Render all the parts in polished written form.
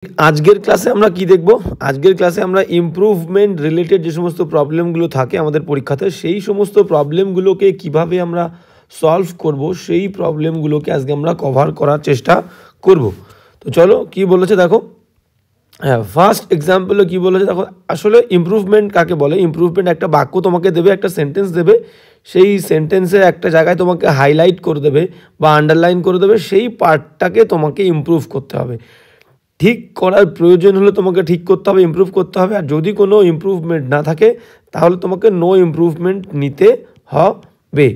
আজকের ক্লাসে আমরা কি দেখব? আজকের ক্লাসে আমরা ইমপ্রুভমেন্ট রিলেটেড যে সমস্ত প্রবলেমগুলো থাকে আমাদের পরীক্ষাতে, সেই সমস্ত প্রবলেমগুলোকে কিভাবে আমরা সলভ করব, সেই প্রবলেমগুলোকে আজকে আমরা কভার করার চেষ্টা করব। তো চলো কি বলেছে দেখো। হ্যাঁ, ফার্স্ট এক্সাম্পলে কী বলেছে দেখো। আসলে ইমপ্রুভমেন্ট কাকে বলে? ইমপ্রুভমেন্ট একটা বাক্য তোমাকে দেবে, একটা সেন্টেন্স দেবে, সেই সেন্টেন্সের একটা জায়গায় তোমাকে হাইলাইট করে দেবে বা আন্ডারলাইন করে দেবে, সেই পার্টটাকে তোমাকে ইমপ্রুভ করতে হবে। ঠিক করার প্রয়োজন হলে তোমাকে ঠিক করতে হবে, ইমপ্রুভ করতে হবে। আর যদি কোনো ইমপ্রুভমেন্ট না থাকে তাহলে তোমাকে নো ইমপ্রুভমেন্ট নিতে হবে।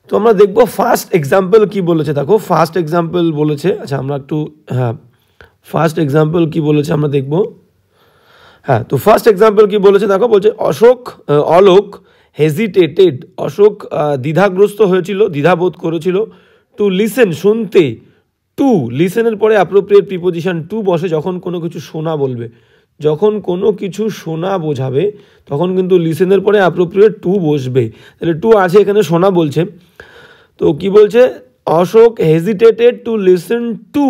তো আমরা দেখব ফার্স্ট এক্সাম্পল কি বলেছে দেখো। ফার্স্ট এক্সাম্পল বলেছে, আচ্ছা আমরা একটু, হ্যাঁ ফার্স্ট এক্সাম্পল কি বলেছে আমরা দেখব। হ্যাঁ, তো ফার্স্ট এক্সাম্পল কি বলেছে দেখো। বলছে অলোক হেজিটেটেড, অশোক দ্বিধাগ্রস্ত হয়েছিল, দ্বিধাবোধ করেছিল। টু লিসেন, শুনতে। টু লিসেনের পরে অ্যাপ্রোপ্রিয়েট প্রিপোজিশন টু বসে যখন কোনো কিছু শোনা বলবে, যখন কোনো কিছু শোনা বোঝাবে তখন কিন্তু লিসেনের পরে অ্যাপ্রোপ্রিয়েট টু বসবে। তাহলে টু আছে এখানে, শোনা বলছে। তো কি বলছে? Ashok hesitated to listen to,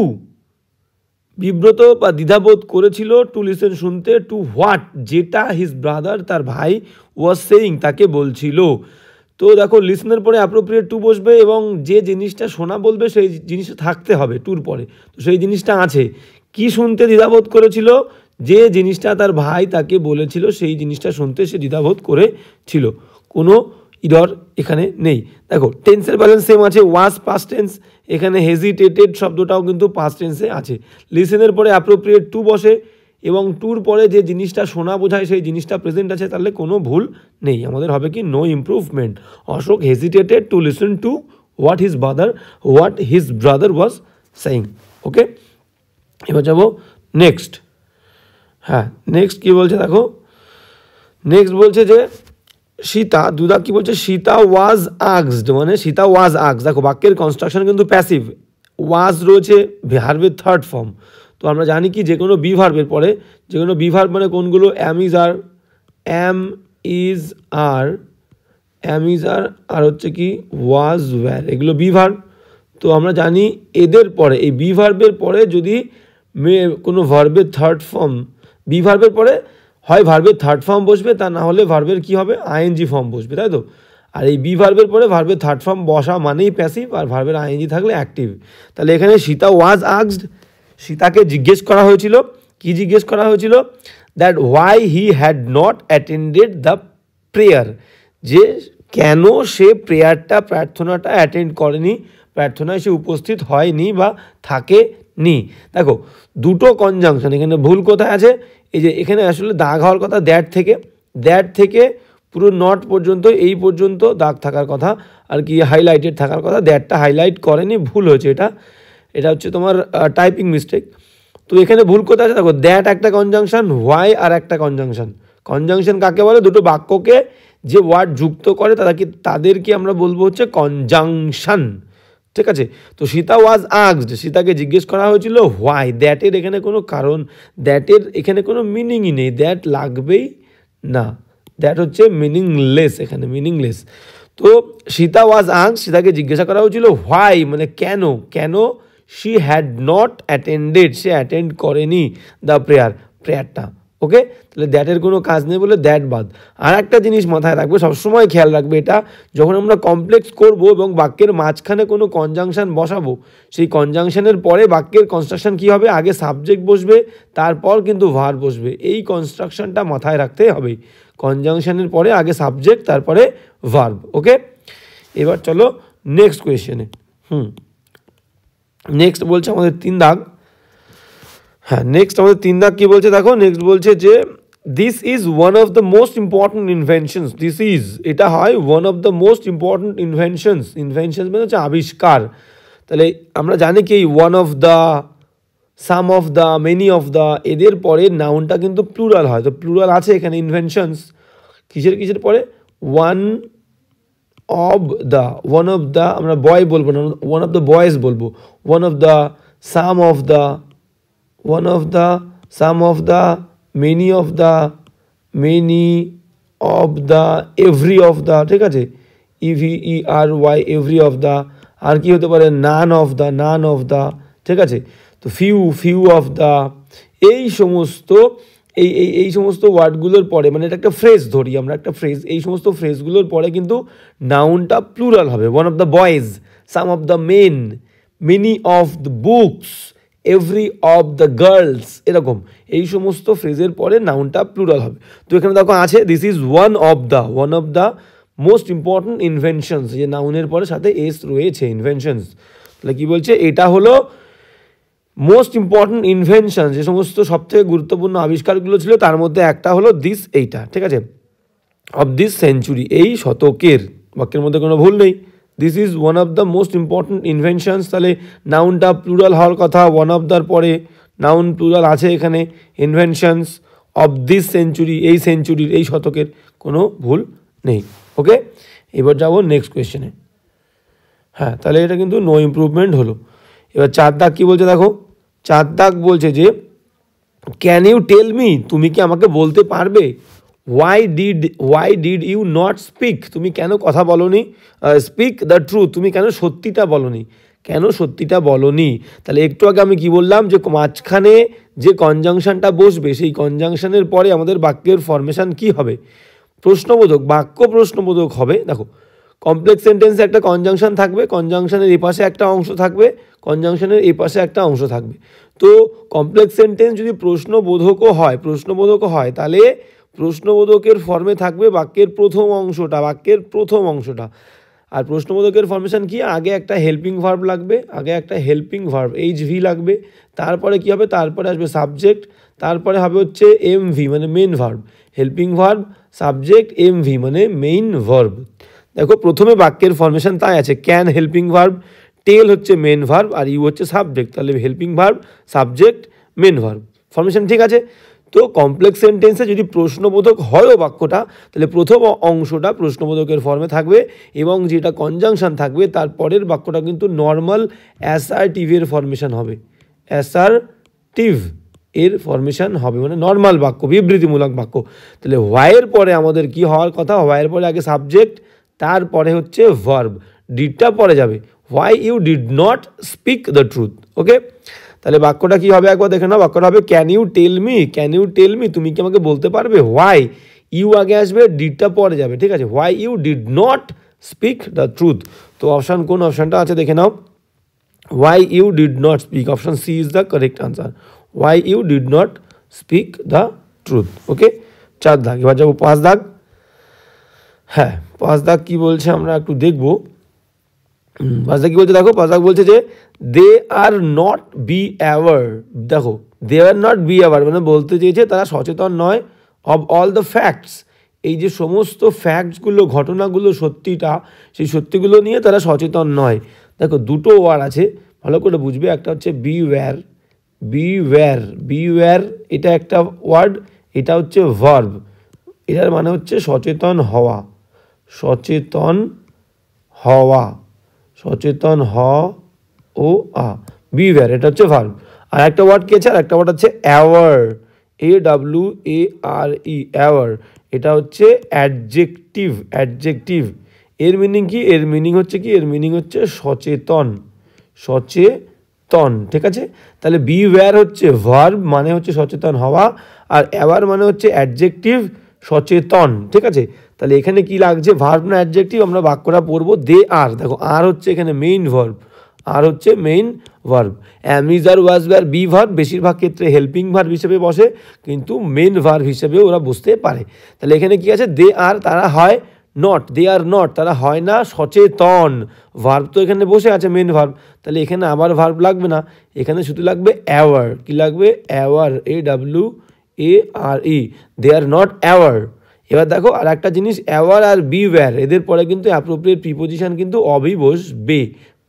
বিব্রত বা দ্বিধাবোধ করেছিল, টু লিসেন শুনতে, টু হোয়াট, যেটা হিজ ব্রাদার তার ভাই ওয়াজ সেইং তাকে বলছিল। তো দেখো লিসনের পরে অ্যাপ্রোপ্রিয়েট টু বসবে এবং যে জিনিসটা শোনা বলবে সেই জিনিসটা থাকতে হবে টুর পরে। তো সেই জিনিসটা আছে। কি শুনতে দ্বিধাবোধ করেছিল? যে জিনিসটা তার ভাই তাকে বলেছিল সেই জিনিসটা শুনতে সে দ্বিধাবোধ করেছিল। কোনো ইরর এখানে নেই। দেখো টেন্সের ব্যালেন্স সেম আছে, ওয়াজ পাস্ট টেন্স, এখানে হেজিটেটেড শব্দটাও কিন্তু পাস্ট টেন্সে আছে। লিসেনের পরে অ্যাপ্রোপ্রিয়েট টু বসে এবং টুর পরে যে জিনিসটা শোনা বোঝায় সেই জিনিসটা প্রেজেন্ট আছে, তাহলে কোনো ভুল নেই। আমাদের হবে কি? No improvement. Ashok hesitated to listen to what his brother was saying. Okay, এবার যাবো নেক্সট। হ্যাঁ, নেক্সট কি বলছে দেখো। নেক্সট বলছে যে সীতা, দুদা কি বলছে? সীতা ওয়াজ আস্কড, মানে সীতা ওয়াজ আস্কড। দেখো বাক্যের কনস্ট্রাকশন কিন্তু প্যাসিভ, ওয়াজ রয়েছে ভার্বের থার্ড ফর্ম। তো আমরা জানি কি যে কোনো বি ভার্বের পরে, যে কোনো বি ভার্ব মানে কোনগুলো? অ্যাম ইজ আর আর হচ্ছে কি ওয়াজ ওয়্যার, এগুলো বি ভার্ব। তো আমরা জানি এদের পরে, এই বি ভার্বের পরে যদি কোনো ভার্বের থার্ড ফর্ম, বি ভার্বের পরে হয় ভার্বের থার্ড ফর্ম বসবে, তা না হলে ভার্বের কি হবে? আইএনজি ফর্ম বসবে, তাই তো? আর এই বি ভার্বের পরে ভার্বের থার্ড ফর্ম বসা মানেই প্যাসিভ, আর ভার্বের আইএনজি থাকলে অ্যাক্টিভ। তাহলে এখানে সীতা ওয়াজ আস্কড, সীতাকে জিজ্ঞেস করা হয়েছিল। কি জিজ্ঞেস করা হয়েছিল? That why he had not attended the prayer, যে কেন সে প্রার্থনাটা অ্যাটেন্ড করেনি, প্রার্থনায় সে উপস্থিত হয়নি বা থাকেনি। দেখো দুটো কনজাংশন, এখানে ভুল কোথায় আছে? এই যে এখানে আসলে দাগ হওয়ার কথা দ্যাট থেকে পুরো নট পর্যন্ত, এই পর্যন্ত দাগ থাকার কথা আর কি হাইলাইটেড থাকার কথা, দ্যাটটা হাইলাইট করেনি, ভুল হয়েছে। এটা হচ্ছে তোমার টাইপিং মিস্টেক। তো এখানে ভুল কোথায় আছে দেখো। দ্যাট একটা কনজাংশন, হোয়াই আর একটা কনজাংশন। কনজাংশন কাকে বলে? দুটো বাক্যকে যে ওয়ার্ড যুক্ত করে তাদেরকে আমরা বলবো হচ্ছে কনজাংশন। ঠিক আছে? তো সীতা ওয়াজ আস্কড, সীতাকে জিজ্ঞেস করা হয়েছিল হোয়াই। দ্যাটের এখানে কোনো কারণ, দ্যাটের এখানে কোনো মিনিংই নেই, দ্যাট লাগবেই না, দ্যাট হচ্ছে মিনিংলেস, এখানে মিনিংলেস। তো সীতা ওয়াজ আস্কড, সীতাকে জিজ্ঞাসা করা হয়েছিল হোয়াই মানে কেন she had not attended, say attend করেনি দ্য প্রেয়ারটা। ওকে, তাহলে দ্যাটের কোনো কাজ নেই বলে দ্যাট বাদ। আর একটা জিনিস মাথায় রাখবে, সবসময় খেয়াল রাখবে এটা, যখন আমরা কমপ্লেক্স করব এবং বাক্যের মাঝখানে কোনো কনজাংশন বসাবো, সেই কনজাংশনের পরে বাক্যের কনস্ট্রাকশন কী হবে? আগে সাবজেক্ট বসবে, তারপর কিন্তু ভার্ব বসবে। এই কনস্ট্রাকশনটা মাথায় রাখতে হবে। কনজাংশনের পরে আগে সাবজেক্ট, তারপরে ভার্ব। ওকে, এবার চলো নেক্সট কোয়েশ্চেনে। নেক্সট বলছে আমাদের 3 দাগ। হ্যাঁ, নেক্সট আমাদের 3 দাগ কী বলছে দেখো। নেক্সট বলছে যে this is one of the most important inventions. এটা হয় one of the most important inventions মানে হচ্ছে আবিষ্কার। তাহলে আমরা জানি কি one of the, some of the, many of the, এদের পরে নাউনটা কিন্তু প্লুরাল হয়। তো প্লুরাল আছে এখানে ইনভেনশনস, কিসের পরে? ওয়ান অফ দ্য আমরা বয় বলবো না, ওয়ান অফ দ্য বয়েজ বলবো। One of the, some of the, many of the, every of the. ঠিক আছে, EVERY, এভরি অফ দ্য। আর কি হতে পারে? None of the. ঠিক আছে, তো ফিউ অফ দ্য, এই সমস্ত এই সমস্ত ওয়ার্ডগুলোর পরে, মানে এটা একটা ফ্রেজ ধরি আমরা, একটা ফ্রেজ, এই সমস্ত ফ্রেজগুলোর পরে কিন্তু নাউনটা প্লুরাল হবে। One of the boys, some of the men, many of the books, every of the girls, এরকম এই সমস্ত ফ্রেজের পরে নাউনটা প্লুরাল হবে। তো এখানে দেখো আছে this is one of the most important inventions, যে নাউনের পরে সাথে এস রয়েছে, ইনভেনশনস। তাহলে কী বলছে, এটা হলো মোস্ট ইম্পর্টেন্ট ইনভেনশন, যে সমস্ত সবথেকে গুরুত্বপূর্ণ আবিষ্কারগুলো ছিল তার মধ্যে একটা হলো দিস, এইটা, ঠিক আছে, অফ দিস সেঞ্চুরি, এই শতকের। বাক্যের মধ্যে কোনো ভুল নেই। This is one of the most important inventions, তাহলে নাউনটা প্লুরাল হওয়ার কথা, ওয়ান অফ দ্যার পরে নাউন প্লুরাল আছে এখানে, ইনভেনশনস অফ দিস সেঞ্চুরি, এই সেঞ্চুরির, এই শতকের, কোনো ভুল নেই। ওকে, এবার যাবো নেক্সট কোয়েশ্চেনে। হ্যাঁ, তাহলে এটা কিন্তু নো ইমপ্রুভমেন্ট হলো। এবার 4 দাগ কী বলছে দেখো, 4 দাগ বলছে যে ক্যান ইউ টেল মি, তুমি কি আমাকে বলতে পারবে, why did you not speak, তুমি কেন কথা বলোনি, স্পিক দ্য ট্রুথ, তুমি কেন সত্যিটা বলোনি, কেন সত্যিটা বলোনি। তাহলে একটু আগে আমি কি বললাম, যে মাঝখানে যে কনজাংশনটা বসবে সেই কনজাংশনের পরে আমাদের বাক্যের ফরমেশন কি হবে, প্রশ্নবোধক, বাক্য প্রশ্নবোধক হবে। দেখো কমপ্লেক্স সেন্টেন্সে একটা কনজাংশন থাকবে, কনজাংশনের এই পাশে একটা অংশ থাকবে, কনজাংশনের এই পাশে একটা অংশ থাকবে। তো কমপ্লেক্স সেন্টেন্স যদি প্রশ্নবোধকও হয় তাহলে প্রশ্নবোধকের ফর্মে থাকবে বাক্যের প্রথম অংশটা। আর প্রশ্নবোধকের ফরমেশন কি, আগে একটা হেল্পিং ভার্ব লাগবে, HV লাগবে, তারপরে কি হবে, তারপরে আসবে সাবজেক্ট, তারপরে হবে হচ্ছে এমভি মানে main verb, helping verb, subject, MV মানে মেইন ভার্ব। দেখো প্রথমে বাক্যের ফরমেশন তাই আছে, ক্যান হেল্পিং ভার্ব, টেল হচ্ছে মেন ভার্ব, আর ইউ হচ্ছে সাবজেক্ট, তাহলে helping verb, subject, main verb, formation ঠিক আছে। তো কমপ্লেক্স সেন্টেন্সে যদি প্রশ্নবোধক হয়ও বাক্যটা, তাহলে প্রথম অংশটা প্রশ্নবোধকের ফর্মে থাকবে এবং যেটা কনজাংশন থাকবে তারপরের বাক্যটা কিন্তু নর্মাল অ্যাসার্টিভের ফরমেশন হবে, অ্যাসার্টিভ এর ফরমেশন হবে, মানে নর্মাল বাক্য, বিবৃতিমূলক বাক্য। তাহলে হোয়াইয়ের পরে আমাদের কি হওয়ার কথা, হোয়াইয়ের পরে আগে সাবজেক্ট, তারপরে হচ্ছে ভার্ব, ডিডটা পরে যাবে, why you did not speak the truth. Okay, তাহলে বাক্যটা কি হবে একবার দেখে নাও, বাক্যটা হবে ক্যান ইউ টেল মি, তুমি কি আমাকে বলতে পারবে, হোয়াই, ইউ আগে আসবে, ডিডটা পরে যাবে, ঠিক আছে, why you did not speak the truth. তো অপশান কোন অপশানটা আছে দেখে নাও, why you did not speak, option c is the correct answer, why you did not speak the truth. Okay, 4 দাগ। এবার যাবো 5 দাগ। হ্যাঁ, 5 দাগ কী বলছে আমরা একটু দেখবো। 5 দাগ কী বলছে দেখো, 5 দাগ বলছে যে দে আর নট বি অ্যাওয়ার, দেখো দে আর নট বি অ্যাওয়ার মানে বলতে চেয়েছে তারা সচেতন নয়, অব অল দ্য ফ্যাক্টস, এই যে সমস্ত ফ্যাক্টসগুলো, ঘটনাগুলো, সত্যিটা, সেই সত্যিগুলো নিয়ে তারা সচেতন নয়। দেখো দুটো ওয়ার্ড আছে, ভালো করে বুঝবে, একটা হচ্ছে বিওয়্যার, এটা একটা ওয়ার্ড, এটা হচ্ছে ভার্ব, এটার মানে হচ্ছে সচেতন হওয়া, বিওয়্যার, এটা হচ্ছে ভার্ব। আর একটা ওয়ার্ড কি আছে, আর একটা ওয়ার্ড হচ্ছে অ্যাওয়ার, AWARE, অ্যাওয়ার, এটা হচ্ছে অ্যাডজেক্টিভ। এর মিনিং কি, এর মিনিং হচ্ছে সচেতন, ঠিক আছে। তাহলে বিওয়্যার হচ্ছে ভার্ব, মানে হচ্ছে সচেতন হওয়া, আর অ্যাওয়ার মানে হচ্ছে অ্যাডজেক্টিভ, সচেতন, ঠিক আছে। তাহলে এখানে কি লাগছে, ভার্ব না অ্যাডজেক্টিভ, আমরা বাক্যটা পড়বো দে আর, দেখো আর হচ্ছে এখানে main verb, am, is, are, was, were, be verb বেশিরভাগ ক্ষেত্রে হেল্পিং ভার্ব হিসেবে বসে, কিন্তু মেন ভার্ব হিসেবে ওরা বসতে পারে। তাহলে এখানে কি আছে, দে আর, তারা হয় নট, তারা হয় না সচেতন, ভার্ব তো এখানে বসে আছে মেন ভার্ব, তাহলে এখানে আবার ভার্ব লাগবে না, এখানে শুধু লাগবে অ্যাওয়ার, কি লাগবে, aware, AWARE, they are not aware. এবার দেখো আর একটা জিনিস, অ্যাওয়ার আর বিওয়্যার এদের পরে কিন্তু অ্যাপ্রোপ্রিয়েট প্রিপোজিশন কিন্তু অবই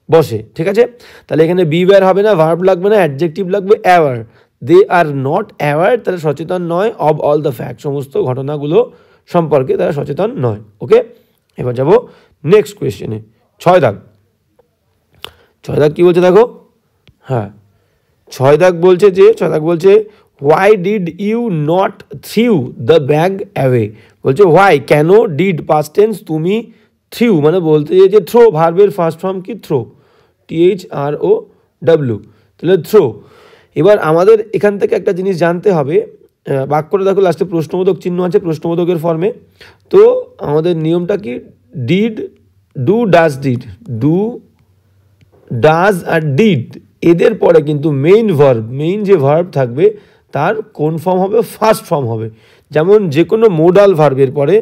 বসে, ঠিক আছে। তাহলে এখানে বিওয়্যার হবে না, ভার্ব লাগবে না, অ্যাডজেক্টিভ লাগবে aware, they are not aware, তারা সচেতন নয়, অব অল দ্য ফ্যাক্ট, সমস্ত ঘটনাগুলো সম্পর্কে তারা সচেতন নয়। ওকে, এবার যাব নেক্সট কোয়েশ্চেনে, 6 দাগ। 6 দাগ কী বলছে দেখো, হ্যাঁ 6 দাগ বলছে why did you not threw the bag away, বলছে হোয়াই, কেন, ডিড পাস্ট টেন্স, তুমি, থ্রিউ মানে বলতে চেয়েছে থ্রো, ভার্বের ফার্স্ট ফর্ম কি থ্রো, THROW, তাহলে থ্রো। এবার আমাদের এখান থেকে একটা জিনিস জানতে হবে, বাক্যটা দেখো লাস্টে প্রশ্নবোধক চিহ্ন আছে প্রশ্নবোধকের ফর্মে। তো আমাদের নিয়মটা কি, did, do, does, did, do, does আর ডিড এদের পরে কিন্তু মেইন ভার্ব, মেইন যে ভার্ব থাকবে তার কোন ফর্ম হবে, ফার্স্ট ফর্ম হবে। যেমন যে কোনো মোডাল ভার্বের পরে,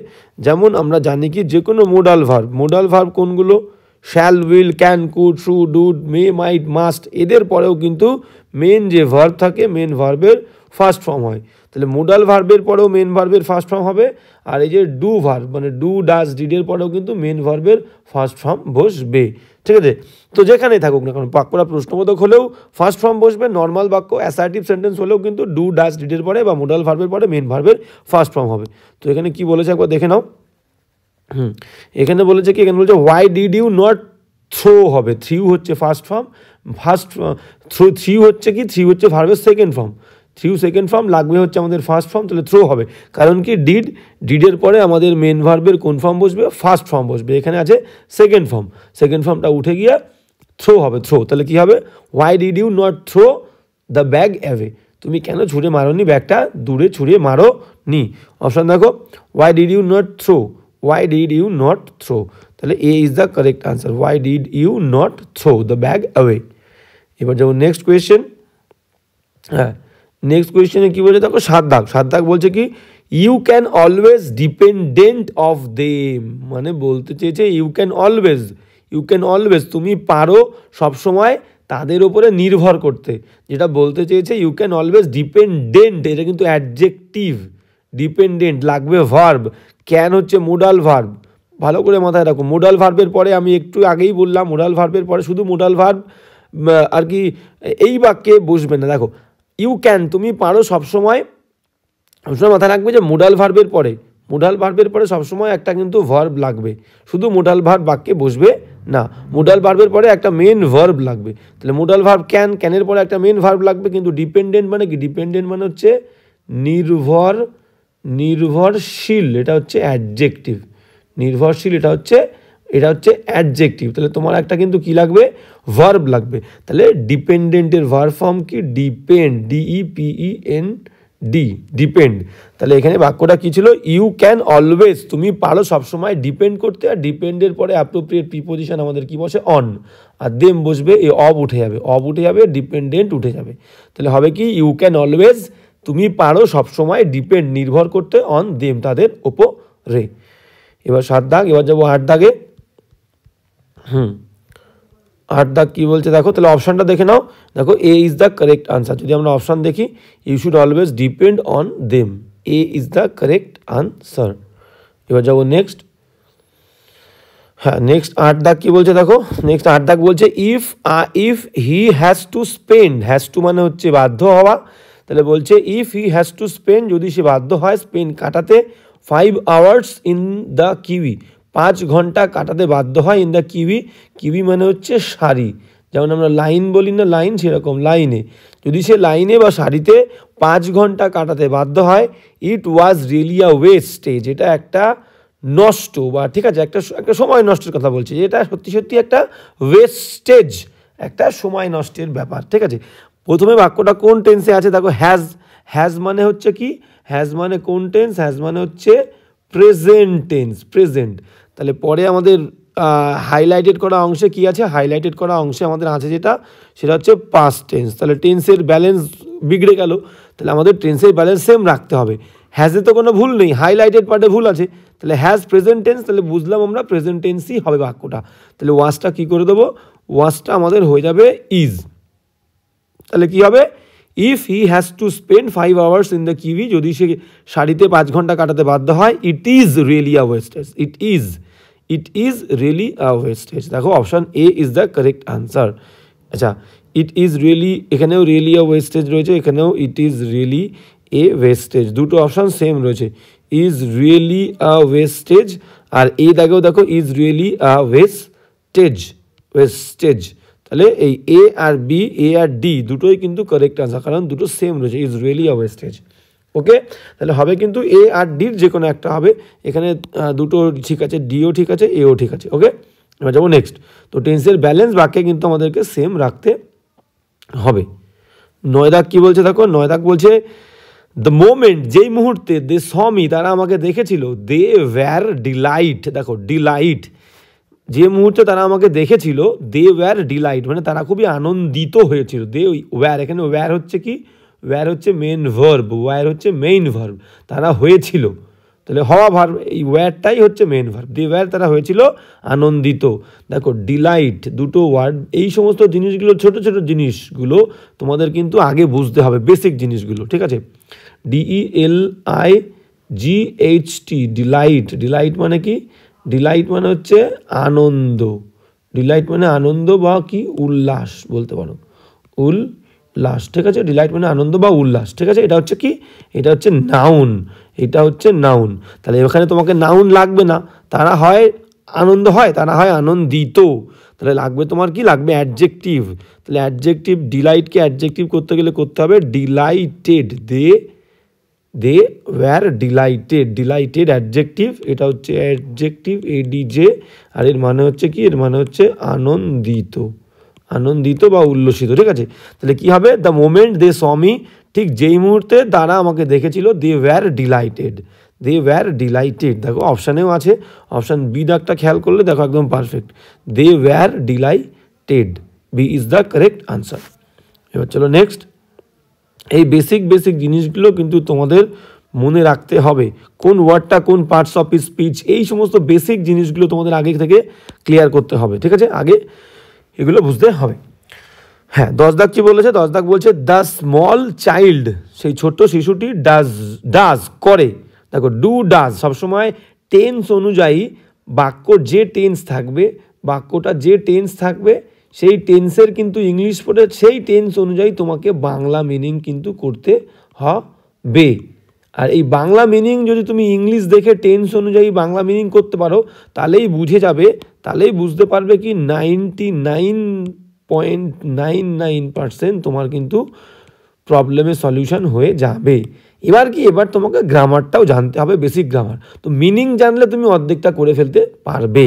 যেমন আমরা জানি কি যে কোনো মোডাল ভার্ব কোনগুলো, shall, will, can, could, should, would, may, might, must এদের পরেও কিন্তু মেন যে ভার্ব থাকে মেন ভার্বের ফার্স্ট ফর্ম হয়। তাহলে মোডাল ভার্বের পরেও মেন ভার্বের ফার্স্ট ফর্ম হবে, আর এই যে ডু ভার্ব মানে ডু, ডাজ, ডিডের পরেও কিন্তু মেন ভার্বের ফার্স্ট ফর্ম বসবে। ঠিক আছে, তো যেখানেই থাকুক না কারণ বাক্যটা প্রশ্নবোধক হলেও ফার্স্ট ফর্ম বসবে, নর্মাল বাক্য অ্যাসার্টিভ সেন্টেন্স হলেও কিন্তু ডু, ডাজ, ডিডের পরে বা মোডাল ভার্বের পরে মেন ভার্বের ফার্স্ট ফর্ম হবে। তো এখানে কি বলেছে একবার দেখে নাও। এখানে বলেছে কি, এখানে বলেছে why did you not throw হবে, থ্রিউ হচ্ছে ফার্স্ট ফর্ম, থ্রিউ হচ্ছে কি, থ্রিউ হচ্ছে ভার্বের second form, threw second form, লাগবে হচ্ছে আমাদের ফার্স্ট ফর্ম, তাহলে থ্রো হবে। কারণ কি ডিডের পরে আমাদের মেন ভার্বের কোন ফর্ম বসবে, ফার্স্ট ফর্ম বসবে, এখানে আছে সেকেন্ড ফর্ম, সেকেন্ড ফর্মটা উঠে গিয়ে থ্রো হবে, থ্রো। তাহলে কি হবে, why did you not throw the bag away, তুমি কেন ছুঁড়ে মারোনি, ব্যাগটা দূরে ছুঁড়ে মারো নি। অপশান দেখো, why did you not throw, why did you not throw, তাহলে এ is the correct answer, why did you not throw the bag away. এবার যাবো নেক্সট কোয়েশ্চেন। হ্যাঁ, নেক্সট কোয়েশ্চেনে কী বলছে দেখো, 7 দাগ বলছে কি, you can always dependent of them, মানে বলতে চেয়েছে ইউ ক্যান অলওয়েজ তুমি পারো সবসময় তাদের ওপরে নির্ভর করতে, যেটা বলতে চেয়েছে ইউ ক্যান অলওয়েজ ডিপেন্ডেন্ট, এটা কিন্তু অ্যাডজেক্টিভ, ডিপেন্ডেন্ট লাগবে ভার্ব, ক্যান হচ্ছে মোডাল ভার্ব, ভালো করে মাথায় রাখো। মোডাল ভার্বের পরে আমি একটু আগেই বললাম, মোডাল ভার্বের পরে শুধু মোডাল ভার্ব আর কি এই বাক্যে বসবে না। দেখো ইউ ক্যান তুমি পারো সবসময় মাথায় রাখবে যে মোডাল ভার্বের পরে সবসময় একটা কিন্তু ভার্ব লাগবে, শুধু মোডাল ভার্ব বাক্যে বসবে না, মোডাল ভার্বের পরে একটা মেন ভার্ব লাগবে। তাহলে মোডাল ভার্ব ক্যানের পরে একটা মেন ভার্ব লাগবে, কিন্তু ডিপেন্ডেন্ট মানে কি, ডিপেন্ডেন্ট মানে হচ্ছে নির্ভরশীল, এটা হচ্ছে অ্যাডজেক্টিভ, নির্ভরশীল এটা হচ্ছে অ্যাডজেক্টিভ। তাহলে তোমার একটা কিন্তু কি লাগবে, ভার্ব লাগবে। তাহলে ডিপেন্ডেন্টের ভার্ব ফর্ম কি, ডিপেন্ড, ডিপেন্ড। তাহলে এখানে বাক্যটা কি ছিল, ইউ ক্যান অলওয়েজ তুমি পারো সবসময় ডিপেন্ড করতে, আর ডিপেন্ডের পরে অ্যাপ্রোপ্রিয়েট প্রিপোজিশন আমাদের কি বসে, অন, আর দেম বসবে, এ অব উঠে যাবে, ডিপেন্ডেন্ট উঠে যাবে। তাহলে হবে কি, ইউ ক্যান অলওয়েজ তুমি পারো সবসময় ডিপেন্ড নির্ভর করতে, অন দেম তাদের ওপরে। এবার 7 দাগ, এবার যাবো 8 দাগে। 8 দাগ কী বলছে দেখো, তাহলে অপশানটা দেখে নাও। দেখো A is the correct answer, যদি আমরা অপশান দেখি, you should always depend on them, A is the correct answer. এবার যাবো নেক্সট। হ্যাঁ, নেক্সট 8 দাগ কী বলছে দেখো, নেক্সট 8 দাগ বলছে if he has to spend, has to মানে হচ্ছে বাধ্য হওয়া, তাহলে বলছে if he has to spend, যদি সে বাধ্য হয় স্পেন্ড কাটাতে 5 hours ইন দ্য কিউই, 5 ঘন্টা কাটাতে বাধ্য হয়, ইন দ্য কিউই মানে হচ্ছে সারি, যেমন আমরা লাইন বলি না, লাইন, সেরকম লাইনে, যদি সে লাইনে বা সারিতে 5 ঘন্টা কাটাতে বাধ্য হয়, ইট ওয়াজ রিয়েলি আ ওয়েস্টেজ, এটা একটা নষ্ট বা ঠিক আছে একটা সময় নষ্টের কথা বলছে, এটা সত্যি একটা ওয়েস্টেজ, একটা সময় নষ্টের ব্যাপার। ঠিক আছে, প্রথমে বাক্যটা কোন টেন্সে আছে দেখো, হ্যাজ মানে হচ্ছে কি, হ্যাজ মানে কোন টেন্স, হ্যাজ মানে হচ্ছে প্রেজেন্ট টেন্স, প্রেজেন্ট। তাহলে পরে আমাদের হাইলাইটেড করা অংশে কি আছে, হাইলাইটেড করা অংশে আমাদের আছে সেটা হচ্ছে পাস্ট টেন্স। তাহলে টেন্সের ব্যালেন্স বিগড়ে গেল, তাহলে আমাদের টেন্সের ব্যালেন্স সেম রাখতে হবে। হ্যাজে তো কোনো ভুল নেই, হাইলাইটেড পার্টে ভুল আছে, তাহলে হ্যাজ প্রেজেন্ট টেন্স, তাহলে বুঝলাম আমরা প্রেজেন্ট টেন্সই হবে বাক্যটা। তাহলে ওয়াজটা কী করে দেবো, ওয়াজটা আমাদের হয়ে যাবে ইজ। তাহলে কি হবে, if he has to spend 5 hours in the queue, যদি সে সারিতে 5 ঘন্টা কাটাতে বাধ্য হয়, it is really a wastage, it is really a wastage. দেখো option A is the correct answer. আচ্ছা, ইট ইজ রিয়েলি, এখানেও রিয়েলি আ ওয়েস্টেজ রয়েছে, এখানেও it is really a wastage, দুটো অপশান সেম রয়েছে, ইজ রিয়েলি আ ওয়েস্টেজ, আর এই দাগেও দেখো ইজ রিয়েলি আ ওয়েস্টেজ। তাহলে এই এ আর বি, এ আর ডি দুটোই কিন্তু কারেক্ট আনসার, কারণ দুটো সেম রয়েছে, ইজ রিয়েলি আ ওয়েস্টেজ। ওকে, তাহলে হবে কিন্তু এ আর ডির যে কোনো একটা হবে, এখানে দুটো ঠিক আছে, ডিও ঠিক আছে, এও ঠিক আছে। ওকে, এবার যাবো নেক্সট। তো টেন্সের ব্যালেন্স বাক্যে কিন্তু আমাদেরকে সেম রাখতে হবে। নয় দাগ কি বলছে দেখো, নয় দাগ বলছে দ্য মোমেন্ট, যেই মুহূর্তে দে স মি, তারা আমাকে দেখেছিল, দে ওয়্যার ডিলাইট, দেখো ডিলাইট, যে মুহূর্তে তারা আমাকে দেখেছিল দে ওয়্যার ডিলাইট মানে তারা খুবই আনন্দিত হয়েছিল। দে ওয়্যার, এখানে ওয়্যার হচ্ছে কি, ওয়্যার হচ্ছে মেন ভার্ব, ওয়্যার হচ্ছে মেইন ভার্ব, তারা হয়েছিল, তাহলে হওয়া ভার্ব, এই ওয়্যারটাই হচ্ছে মেন ভার্ব। দে ওয়্যার, তারা হয়েছিল আনন্দিত। দেখো ডিলাইট দুটো ওয়ার্ড, এই সমস্ত জিনিসগুলো ছোট ছোট জিনিসগুলো তোমাদের কিন্তু আগে বুঝতে হবে, বেসিক জিনিসগুলো, ঠিক আছে। DELIGHT, ডিলাইট, ডিলাইট মানে কি, ডিলাইট মানে হচ্ছে আনন্দ, ডিলাইট মানে আনন্দ বা কি উল্লাস বলতে পারো, উল্লাস, ঠিক আছে। ডিলাইট মানে আনন্দ বা উল্লাস, ঠিক আছে। এটা হচ্ছে কি, এটা হচ্ছে নাউন, এটা হচ্ছে নাউন। তাহলে এখানে তোমাকে নাউন লাগবে না, তারা হয় আনন্দ হয়, তারা হয় আনন্দিত, তাহলে লাগবে তোমার কি, লাগবে অ্যাডজেক্টিভ। তাহলে অ্যাডজেক্টিভ, ডিলাইটকে অ্যাডজেক্টিভ করতে গেলে করতে হবে delighted, they were delighted, delighted adjective, এটা হচ্ছে অ্যাডজেক্টিভ ADJ, আর এর মানে হচ্ছে কি, এর মানে হচ্ছে আনন্দিত, আনন্দিত বা উল্লসিত, ঠিক আছে। তাহলে কি হবে, the moment they saw me, ঠিক যেই মুহূর্তে তারা আমাকে দেখেছিল, they were delighted, they were delighted. দেখো অপশানেও আছে, অপশান বি দাগটা খেয়াল করলে দেখো একদম perfect, they were delighted, B is the correct answer. এবার চলো নেক্সট। এই বেসিক বেসিক জিনিসগুলো কিন্তু তোমাদের মনে রাখতে হবে, কোন ওয়ার্ডটা কোন পার্টস অফ স্পিচ, এই সমস্ত বেসিক জিনিসগুলো তোমাদের আগে থেকে ক্লিয়ার করতে হবে, ঠিক আছে, আগে এগুলো বুঝতে হবে। হ্যাঁ, 10 দাগ কি বলেছে, 10 দাগ বলছে দ্য স্মল চাইল্ড, সেই ছোট্ট শিশুটি ডাজ করে। দেখো ডু ডাজ সবসময় টেন্স অনুযায়ী, বাক্য যে টেন্স থাকবে, বাক্যটা যে টেন্স থাকবে সেই টেন্সের কিন্তু ইংলিশ পড়ে সেই টেন্স অনুযায়ী তোমাকে বাংলা মিনিং কিন্তু করতে হবে। আর এই বাংলা মিনিং যদি তুমি ইংলিশ দেখে টেন্স অনুযায়ী বাংলা মিনিং করতে পারো, তাহলেই বুঝে যাবে, তাহলেই বুঝতে পারবে কি 99.99% তোমার কিন্তু প্রবলেমের সলিউশন হয়ে যাবে। এবার কি, এবার তোমাকে গ্রামারটাও জানতে হবে, বেসিক গ্রামার। তো মিনিং জানলে তুমি অর্ধেকটা করে ফেলতে পারবে।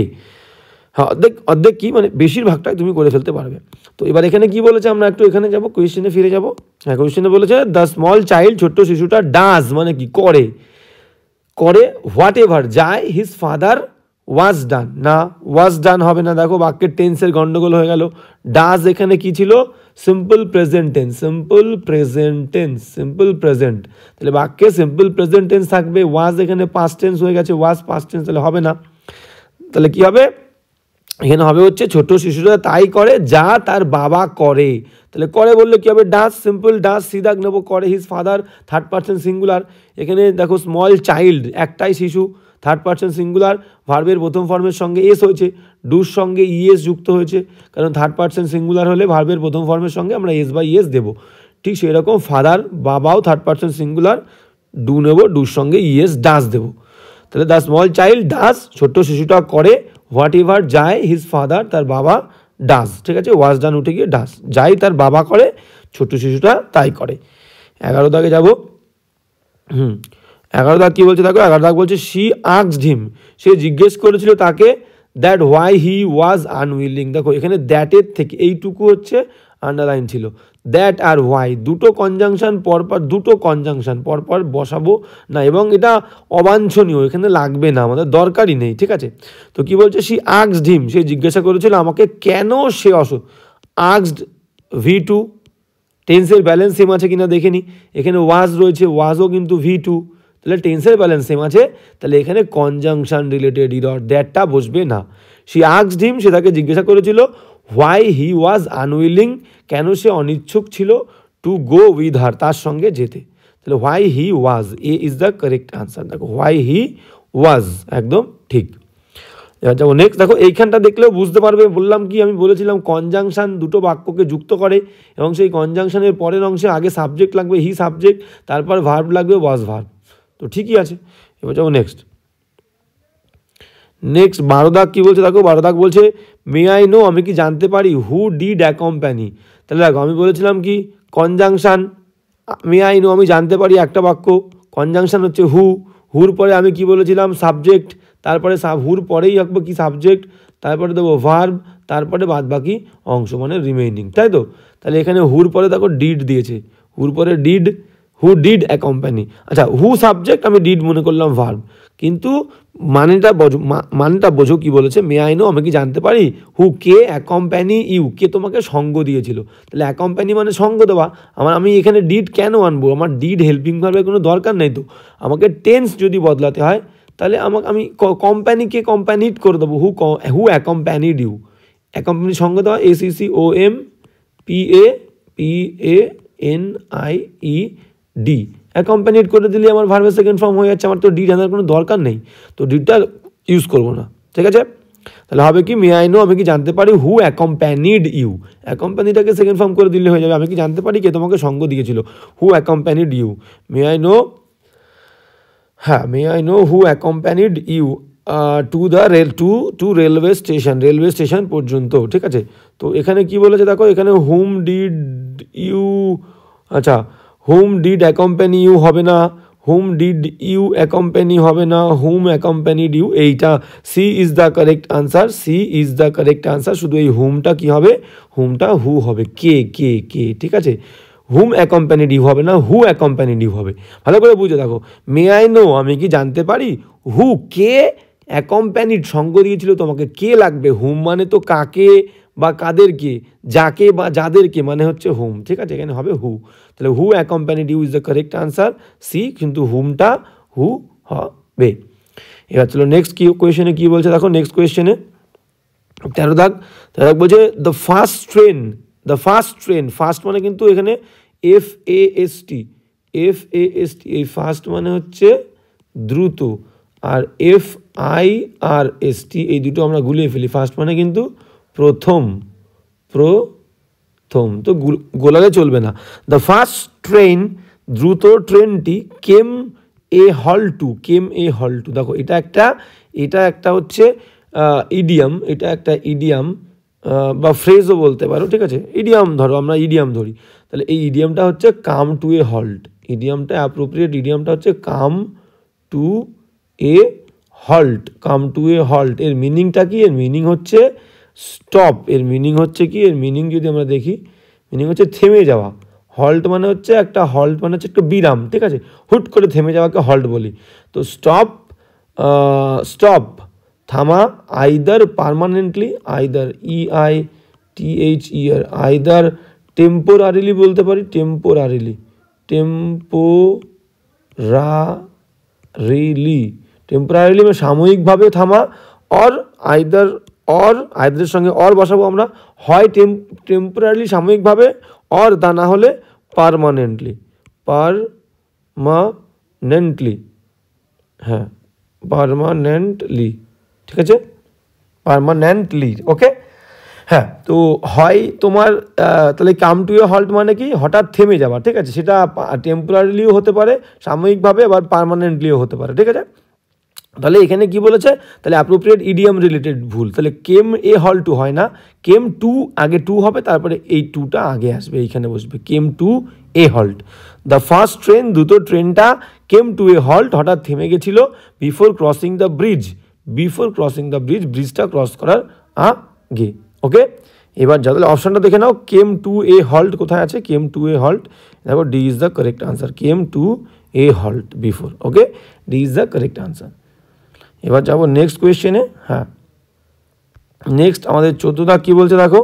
হ্যাঁ, অর্ধেক কি মানে বেশিরভাগটাই তুমি করে ফেলতে পারবে। তো এবার এখানে কি বলেছে, আমরা একটু এখানে যাব, কোয়েশ্চেনে ফিরে যাব। হ্যাঁ, কোয়েশ্চেনে বলেছে দ্য স্মল চাইল্ড, ছোট্ট শিশুটা ডাজ মানে কি করে, করে হোয়াট এভার যায় হিজ ফাদার ওয়াজ ডান, না ওয়াজ ডান হবে না, দেখো বাক্যের টেন্সের গন্ডগোল হয়ে গেল। ডাজ এখানে কি ছিল, simple present tense, simple present tense, simple present, তাহলে বাক্যে সিম্পল প্রেজেন্ট টেন্স থাকবে। ওয়াজ এখানে পাস্ট টেন্স হয়ে গেছে, ওয়াজ পাস্ট টেন্স, তাহলে হবে না। তাহলে কি হবে, এখানে হবে হচ্ছে ছোট শিশুরা তাই করে যা তার বাবা করে। তাহলে করে বললে কি হবে, ডাজ, সিম্পল ডাজ, সিদাগ নেবো, করে his father, third person singular. এখানে দেখো স্মল চাইল্ড একটাই শিশু, থার্ড পার্সন সিঙ্গুলার, ভার্বের প্রথম ফর্মের সঙ্গে এস হয়েছে, ডুর সঙ্গে ইএস যুক্ত হয়েছে, কারণ থার্ড পার্সন সিঙ্গুলার হলে ভার্বের প্রথম ফর্মের সঙ্গে আমরা এস বা ইএস দেবো। ঠিক সেই রকম ফাদার, বাবাও থার্ড পার্সন সিঙ্গুলার, ডু নেব, ডুর সঙ্গে ইএস ডাজ দেবো। তাহলে দ্য স্মল চাইল্ড ডাজ, ছোট্ট শিশুটা করে, হোয়াট এভার যায় হিজ ফাদার, তার বাবা, ডাজ, ঠিক আছে, ওয়াজ ডান উঠে গিয়ে ডাজ, যাই তার বাবা করে, ছোট্ট শিশুটা তাই করে। 11 দাগে যাব। 11 দাগ কি বলছে দেখো, 11 দাগ বলছে শি আস্কড হিম, সে জিজ্ঞেস করেছিল তাকে, that why he was unwilling. দেখো এখানে দ্যাটের থেকে এইটুকু হচ্ছে আন্ডারলাইন ছিল, দ্যাট আর হোয়াই দুটো কনজাংশন পরপর, দুটো কনজাংশন পরপর বসাবো না, এবং এটা অবাঞ্ছনীয়, এখানে লাগবে না, আমাদের দরকারই নেই, ঠিক আছে। তো কি বলছে, শি আস্কড হিম, সে জিজ্ঞাসা করেছিল আমাকে কেন সে আস্কড V2, টেন্সের ব্যালেন্স সেম আছে কিনা দেখে নি, এখানে ওয়াজ রয়েছে, ওয়াজও কিন্তু V2, তাহলে টেন্সের ব্যালেন্স সেম আছে, তাহলে এখানে কনজাংশন রিলেটেড ইরর, দ্যাটটা বসবে না। শি আস্কড হিম, সে তাকে জিজ্ঞাসা করেছিল, হোয়াই হি ওয়াজ আনউইলিং, কেন সে অনিচ্ছুক ছিল, টু গো উইথ হার, তার সঙ্গে যেতে। তাহলে why he was, A is the correct answer. দেখো হোয়াই হি ওয়াজ একদম ঠিক। এবার যাবো নেক্সট। দেখো এইখানটা দেখলেও বুঝতে পারবে, বললাম কি, আমি বলেছিলাম কনজাংশন দুটো বাক্যকে যুক্ত করে, এবং সেই কনজাংশনের পরের অংশে আগে সাবজেক্ট লাগবে, হি সাবজেক্ট, তারপর ভার্ব লাগবে, ওয়াজ ভার্ব, তো ঠিকই আছে। এবার যাবো নেক্সট। 12 দাগ কি বলছে দেখো, 12 দাগ বলছে মে আই নো, আমি কি জানতে পারি, হু ডিড অ্যাকম্প্যানি। তাহলে দেখো আমি বলেছিলাম কি, কনজাংশন, মে আই নো আমি জানতে পারি একটা বাক্য, কনজাংশন হচ্ছে হু, হুর পরে আমি কি বলেছিলাম, সাবজেক্ট, তারপরে হুর পরেই রাখবো কি সাবজেক্ট, তারপরে দেবো ভার্ব, তারপরে বাদ বাকি অংশ মানে রিমেইনিং, তাই তো? তাহলে এখানে হুর পরে দেখো ডিড দিয়েছে, হুর পরে ডিড, হু ডিড অ্যাকম্প্যানি। আচ্ছা, হু সাবজেক্ট, আমি ডিড মনে করলাম ভার্ব, কিন্তু মানেটা বোঝো কি বলেছে, মে আই নো, আমি কি জানতে পারি, হু কে অ্যাকম্প্যানি ইউ, কে তোমাকে সঙ্গ দিয়েছিল। তাহলে অ্যাকম্প্যানি মানে সঙ্গ দেওয়া, আমি এখানে ডিড কেন আনবো, আমার ডিড হেল্পিং ভার্বের কোনো দরকার নেই তো। আমাকে টেন্স যদি বদলাতে হয় তাহলে আমি কোম্পানিকে কোম্পানিড করে দেবো, হু অ্যাকম্প্যানিড ইউ, অ্যাকম্প্যানি সঙ্গ দেওয়া, ACCOMPANIED, অ্যাকম্প্যানিড করে দিলে আমার ভার্বের সেকেন্ড ফর্ম হয়ে যাচ্ছে, আমার তো ডিড আনার কোনো দরকার নেই, তো ডিডটা ইউজ করবো না, ঠিক আছে? তাহলে হবে কি, মে আই নো, আমি কি জানতে পারি, হু অ্যাকম্প্যানিড ইউ, অ্যাকম্প্যানিটাকে সেকেন্ড ফর্ম করে দিলে হয়ে যাবে, আমি কি জানতে পারি কে তোমাকে সঙ্গ দিয়েছিল, who accompanied you, may I know, হ্যাঁ, may I know who accompanied you to railway station পর্যন্ত, ঠিক আছে? তো এখানে কি বলেছে দেখো, এখানে হুম ডিড ইউ, আচ্ছা হুম ডিড অ্যাকম্প্যানি ইউ হবে না, হুম ডিড ইউ অ্যাকম্প্যানি হবে না, হুম অ্যাকম্প্যানিড ইউ, এইটা C is the correct answer, শুধু এই হুমটা কি হবে, হুমটা হু হবে, কে কে কে, ঠিক আছে? হুম অ্যাকম্প্যানিড ইউ হবে না, হু অ্যাকম্প্যানিড ইউ হবে। ভালো করে বুঝে দেখো, মে আই নো, আমি কি জানতে পারি, হু কে অ্যাকম্প্যানিড সঙ্গ দিয়েছিল তোমাকে, কে লাগবে, হুম মানে তো কাকে বা কাদেরকে, যাকে বা যাদেরকে মানে হচ্ছে হুম, ঠিক আছে? এখানে হবে হু, তাহলে who accompanied you is the correct answer, C, কিন্তু হুমটা হু হবে। এবার চলো নেক্সট কি কোয়েশ্চেনে কি বলছে দেখো, নেক্সট কোয়েশ্চেনে 13 দাগ বলছে দ্য ফার্স্ট ট্রেন, ফার্স্ট মানে কিন্তু এখানে FAST, এই ফার্স্ট মানে হচ্ছে দ্রুত, আর FIRST এই দুটো আমরা গুলিয়ে ফেলি, ফার্স্ট মানে কিন্তু প্রথম, তো গোলালে চলবে না। দ্য ফার্স্ট ট্রেন, দ্রুত ট্রেনটি, কেম এ হল টু, দেখো এটা একটা হচ্ছে ইডিয়াম, এটা একটা ইডিয়াম বা ফ্রেজও বলতে পারো, ঠিক আছে? ইডিয়াম ধরো, আমরা ইডিয়াম ধরি, তাহলে এই ইডিয়ামটা হচ্ছে কাম টু এ হল্ট, ইডিয়ামটা অ্যাপ্রোপ্রিয়েট ইডিয়ামটা হচ্ছে কাম টু এ হল্ট, এর মিনিংটা কি, এর মিনিং হচ্ছে স্টপ, এর মিনিং হচ্ছে কি, এর মিনিং যদি আমরা দেখি, মিনিং হচ্ছে থেমে যাওয়া, হল্ট মানে হচ্ছে একটা বিরাম, ঠিক আছে? হুট করে থেমে যাওয়াকে হল্ট বলি, তো স্টপ থামা, either permanently, either EITHER, either temporarily বলতে পারি, টেম্পোরারিলি মানে সাময়িকভাবে থামা, আইদারের সঙ্গে বসাবো আমরা, হয় টেম্পোরারিলি সাময়িকভাবে, তা না হলে পার্মানেন্টলি, হ্যাঁ পার্মানেন্টলি, ঠিক আছে? পার্মানেন্টলি, ওকে। হ্যাঁ, তো হয় তোমার তাহলে কাম টু এ হল্ট মানে কি, হঠাৎ থেমে যাওয়া, ঠিক আছে? সেটা টেম্পোরারিলিও হতে পারে, সাময়িকভাবে, আবার পার্মানেন্টলিও হতে পারে, ঠিক আছে? তাহলে এখানে কি বলেছে, তাহলে অ্যাপ্রোপ্রিয়েট ইডিয়াম রিলেটেড ভুল, তাহলে কেম এ হল টু হয় না, কেম টু, আগে টু হবে, তারপরে এই টুটা আগে আসবে, এইখানে বসবে, came to a halt. The first train, দ্রুত ট্রেনটা, কেম টু এ হল্ট, হঠাৎ থেমে গেছিল, বিফোর ক্রসিং দ্য ব্রিজ, ব্রিজটা ক্রস করার আগে, ওকে? এবার তাহলে অপশানটা দেখে নাও, কেম টু এ হল্ট কোথায় আছে, কেম টু এ হল্ট, দেখো D is the correct answer, came to a halt before, okay, D is the correct answer. এবার যাবো নেক্সট কোয়েশ্চেনে, হ্যাঁ নেক্সট আমাদের 14 দাগ কী বলছে দেখো,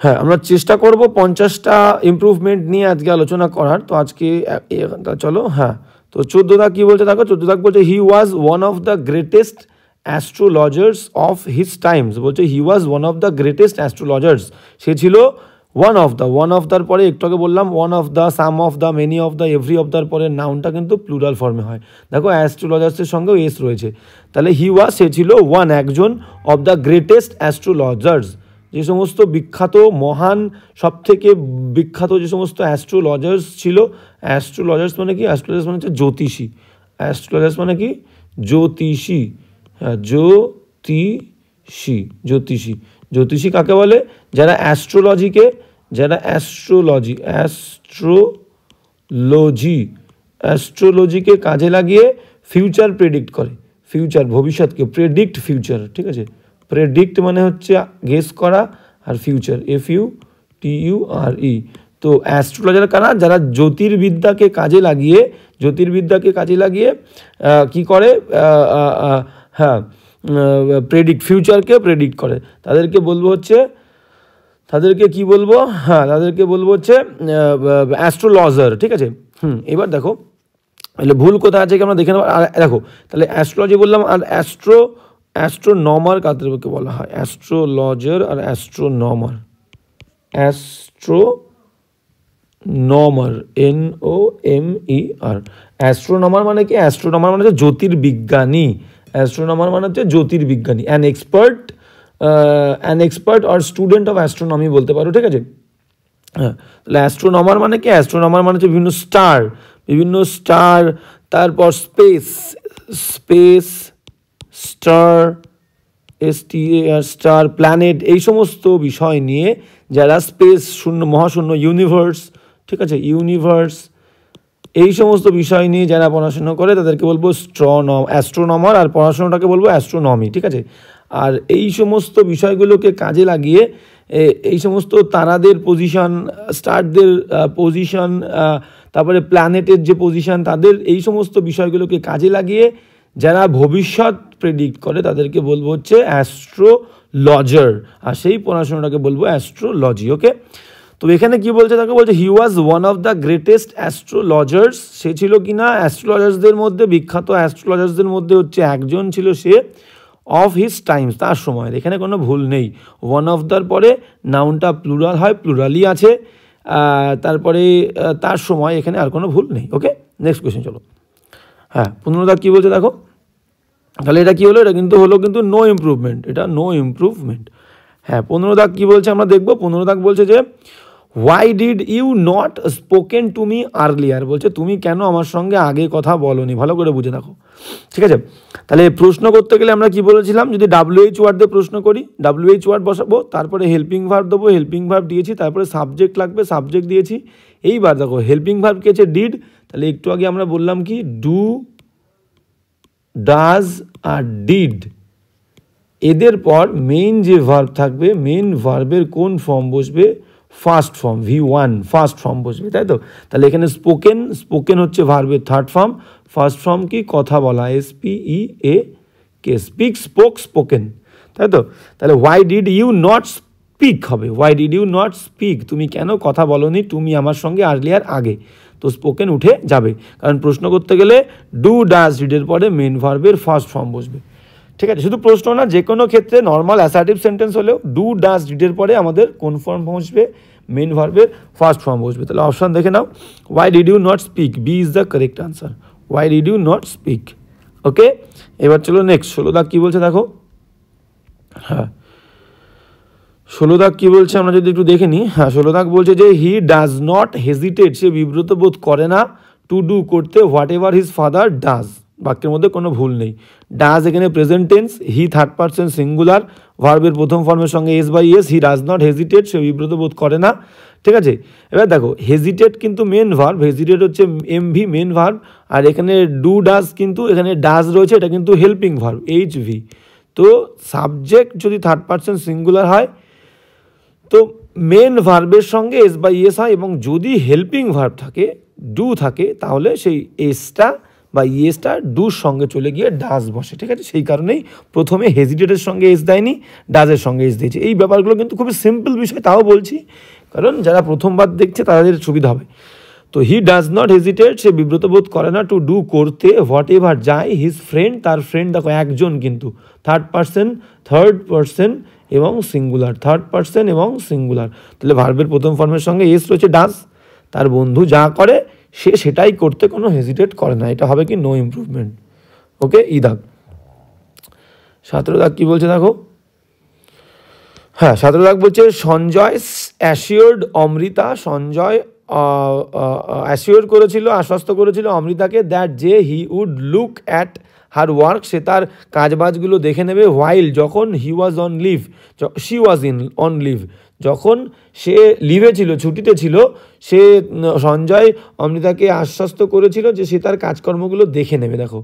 হ্যাঁ আমরা চেষ্টা করব 50টা ইমপ্রুভমেন্ট নিয়ে আজকে আলোচনা করার, তো আজকে চলো, হ্যাঁ তো 14 দাগ কী বলছে দেখো, 14 দাগ বলছে he was one of the greatest astrologers of his times, বলছে he was one of the greatest astrologers, সে ছিল ওয়ান অফ দ্যার পরে একটু আগে বললাম one of the, some of the, many of the, every of their পরে নাউনটা কিন্তু প্লুরাল ফর্মে হয়, দেখো অ্যাস্ট্রোলজার্সের সঙ্গেও এস রয়েছে, তাহলে হি ওয়াজ, সে ছিল, একজন, অফ দ্য গ্রেটেস্ট অ্যাস্ট্রোলজার্স, যে সমস্ত বিখ্যাত, মহান, সবথেকে বিখ্যাত যে সমস্ত অ্যাস্ট্রোলজার্স ছিল, অ্যাস্ট্রোলজার্স মানে কি, অ্যাস্ট্রোলজার্স মানে হচ্ছে জ্যোতিষী, অ্যাস্ট্রোলজার্স মানে কি, জ্যোতিষী, হ্যাঁ জ্যোতিষী কাকে বলে, যারা অ্যাস্ট্রোলজিকে কাজে লাগিয়ে ফিউচার প্রেডিক্ট করে, ভবিষ্যৎকে, প্রেডিক্ট ফিউচার, ঠিক আছে, প্রেডিক্ট মানে হচ্ছে গেস করা, আর ফিউচার FUTURE। তো অ্যাস্ট্রোলজার কারা? যারা জ্যোতির্বিদ্যাকে কাজে লাগিয়ে কি করে, হ্যাঁ, ফিউচারকে প্রেডিক্ট করে, তাদেরকে বলবো হচ্ছে অ্যাস্ট্রোলজার। ঠিক আছে। এবার দেখো তাহলে ভুল কোথায় আছে কি আমরা দেখে নেব। আর দেখো তাহলে অ্যাস্ট্রোলজি বললাম, আর অ্যাস্ট্রোনমার কাদেরকে বলা হয়? অ্যাস্ট্রোলজার আর অ্যাস্ট্রোনমার NOMER। অ্যাস্ট্রোনমার মানে কি? অ্যাস্ট্রোনমার মানে হচ্ছে জ্যোতির্বিজ্ঞানী। An expert or student of astronomy বলতে পারো। ঠিক আছে। হ্যাঁ, তাহলে অ্যাস্ট্রোনমার মানে কি? অ্যাস্ট্রোনমার মানে হচ্ছে বিভিন্ন স্টার, তারপর স্টার, প্ল্যানেট, এই সমস্ত বিষয় নিয়ে যারা মহাশূন্য, ইউনিভার্স, ঠিক আছে, এই সমস্ত বিষয় নিয়ে যারা পড়াশোনা করে তাদেরকে বলবো অ্যাস্ট্রোনমার, আর পড়াশোনাটাকে বলবো অ্যাস্ট্রোনমি। ঠিক আছে। আর এই সমস্ত বিষয়গুলোকে কাজে লাগিয়ে এই সমস্ত তারাদের পজিশন, স্টারদের পজিশন, তারপরে প্ল্যানেটের যে পজিশন, তাদের এই সমস্ত বিষয়গুলোকে কাজে লাগিয়ে যারা ভবিষ্যৎ প্রেডিক্ট করে তাদেরকে বলবো হচ্ছে অ্যাস্ট্রোলজার, আর সেই পড়াশোনাটাকে বলবো অ্যাস্ট্রোলজি। ওকে। তো এখানে কি বলছে? তাকে বলছে he was one of the greatest astrologers. সে ছিল কিনা অ্যাস্ট্রোলজার্সদের মধ্যে, বিখ্যাত অ্যাস্ট্রোলজার্সদের মধ্যে হচ্ছে একজন ছিল সে, অফ হিজ টাইমস, তার সময়ের। এখানে কোনো ভুল নেই। ওয়ান অফ দ্যার পরে নাউনটা প্লুরাল হয়, প্লুরালই আছে, তারপরে তার সময়, এখানে আর কোনো ভুল নেই। ওকে, নেক্সট কোয়েশ্চেন চলো। হ্যাঁ, 15 দাগ কী বলছে দেখো। তাহলে এটা কী হলো? এটা কিন্তু নো ইমপ্রুভমেন্ট, হ্যাঁ, 15 দাগ কী বলছে আমরা দেখবো। 15 দাগ বলছে যে why did you not spoken to me earlier. বলছে তুমি কেন আমার সঙ্গে আগে কথা বলোনি। ভালো করে বুঝে দেখো। ঠিক আছে। তাহলে প্রশ্ন করতে গেলে আমরা কি বলেছিলাম? যদি WH ওয়ার্ড দিয়ে প্রশ্ন করি, WH ওয়ার্ড বসাবো, তারপরে হেল্পিং ভার্ব দেবো, হেল্পিং ভার্ব দিয়েছি, তারপরে সাবজেক্ট লাগবে, সাবজেক্ট দিয়েছি। এইবার দেখো হেল্পিং ভার্ব কি আছে? ডিড। তাহলে একটু আগে আমরা বললাম কি ডু, ডাজ আর ডিড, এদের পর মেইন যে ভার্ব থাকবে, মেইন ভার্বের কোন ফর্ম বসবে? First form, V1 first form বসবে, তাই তো। তাহলে এখানে স্পোকেন হচ্ছে ভার্বের থার্ড ফর্ম, ফার্স্ট ফর্ম কি? কথা বলা, SPEAK, স্পিক, স্পোকেন, তাই তো। তাহলে why did you not speak হবে, why did you not speak, তুমি কেন কথা বলনি তুমি আমার সঙ্গে আর্লিয়ার আগে। তো স্পোকেন উঠে যাবে, কারণ প্রশ্ন করতে গেলে ডু, ডাজ, ডিডের পরে মেন ভার্বের ফার্স্ট ফর্ম বসবে। ঠিক আছে। শুধু প্রশ্ন না, যে কোনো ক্ষেত্রে নর্মাল অ্যাসার্টিভ সেন্টেন্স হলেও ডু, ডাজ, ডিডের পরে আমাদের কোন ফর্ম বসবে? মেন ভার্বের ফার্স্ট ফর্ম বসবে। তাহলে অপশান দেখে নাও। Why did you not speak, B is the correct answer. Why did you not speak. Okay, এবার চলো নেক্সট। 16 দাগ কী বলছে দেখো। হ্যাঁ, 16 দাগ কী বলছে আমরা যদি একটু দেখে নিই। হ্যাঁ, 16 দাগ বলছে যে হি ডাজ নট হেজিটেট, সে বিব্রত বোধ করে না, টু ডু করতে, whatever his father does. বাক্যের মধ্যে কোনো ভুল নেই। ডাজ এখানে present tense, he third person singular, ভার্বের প্রথম ফর্মের সঙ্গে S/S, he does not hesitate, সে বিব্রত বোধ করে না। ঠিক আছে। এবার দেখো হেজিটেট কিন্তু মেন ভার্ব, হেজিটেট হচ্ছে MV মেন ভার্ব, আর এখানে ডু ডাজ কিন্তু এখানে ডাজ রয়েছে, এটা কিন্তু হেল্পিং ভার্ব HV। তো সাবজেক্ট যদি থার্ড পারসন সিঙ্গুলার হয় তো মেন ভার্বের সঙ্গে S/S হয়, এবং যদি হেল্পিং ভার্ব থাকে, ডু থাকে, তাহলে সেই এসটা বা ইয়েসটা ডুর সঙ্গে চলে গিয়ে ডাজ বসে। ঠিক আছে। সেই কারণেই প্রথমে হেজিটেটের সঙ্গে এস দেয়নি, ডাজের সঙ্গে এস দিয়েছে। এই ব্যাপারগুলো কিন্তু খুবই সিম্পল বিষয়, তাও বলছি কারণ যারা প্রথমবার দেখছে তাদের সুবিধা হবে। তো হি ডাজ নট হেজিটেট, সে বিব্রত বোধ করে না, টু ডু করতে, হোয়াট এভার যায়, হিজ ফ্রেন্ড, তার ফ্রেন্ড, দেখো একজন কিন্তু থার্ড পার্সন এবং সিঙ্গুলার, থার্ড পার্সন এবং সিঙ্গুলার। তাহলে ভার্বের প্রথম ফর্মের সঙ্গে এস রয়েছে ডাজ, তার বন্ধু যা করে সে সেটাই করতে কোনো হেজিটেট করে না। এটা হবে কি? No improvement. ওকে, ই দাগ। 17 দাগ কী বলছে দেখো। হ্যাঁ, 17 দাগ বলছে সঞ্জয় অ্যাসিওর্ড অমৃতা, সঞ্জয় অ্যাসিওর করেছিল, আশ্বস্ত করেছিল অমৃতাকে, দ্যাট যে he would look at her work, সে তার কাজবাজগুলো দেখে নেবে, হোয়াইল, যখন he was on leave, she was on leave, যখন সে লিভে ছিল, ছুটিতে ছিল, সে সঞ্জয় অমৃতাকে আশ্বস্ত করেছিল যে সে তার কাজকর্মগুলো দেখে নেবে। দেখো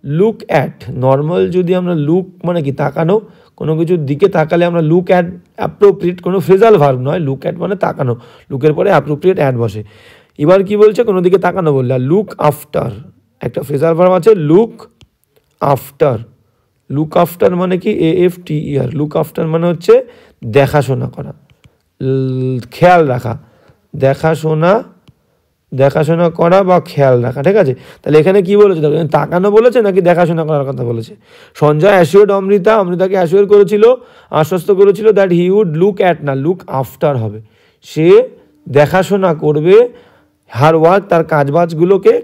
লুক অ্যাট, নর্মাল যদি আমরা লুক মানে কি তাকানো, কোনো কিছুর দিকে তাকালে আমরা লুক অ্যাট অ্যাপ্রোপ্রিয়েট, কোনো ফ্রেজাল ভার্ব নয়, লুক অ্যাট মানে তাকানো, লুকের পরে অ্যাপ্রোপ্রিয়েট অ্যাড বসে। এবার কি বলছে, কোনো দিকে তাকানো বললে, আর লুক আফটার, একটা ফ্রেজাল ভার্ব আছে লুক আফটার। লুক আফটার মানে কি, AFTER, লুক আফটার মানে হচ্ছে দেখাশোনা করা, খেয়াল রাখা, দেখাশোনা করা বা খেয়াল রাখা, ঠিক আছে। তাহলে এখানে কি বলেছে, তাকানো বলেছে নাকি দেখাশোনা করার কথা বলেছে। সঞ্জয় অ্যাসিওর্ড অমৃতাকে অ্যাসিওর করেছিল, আশ্বস্ত করেছিল that he would look at, না লুক আফটার হবে, সে দেখাশোনা করবে হার ওয়ার্ক, তার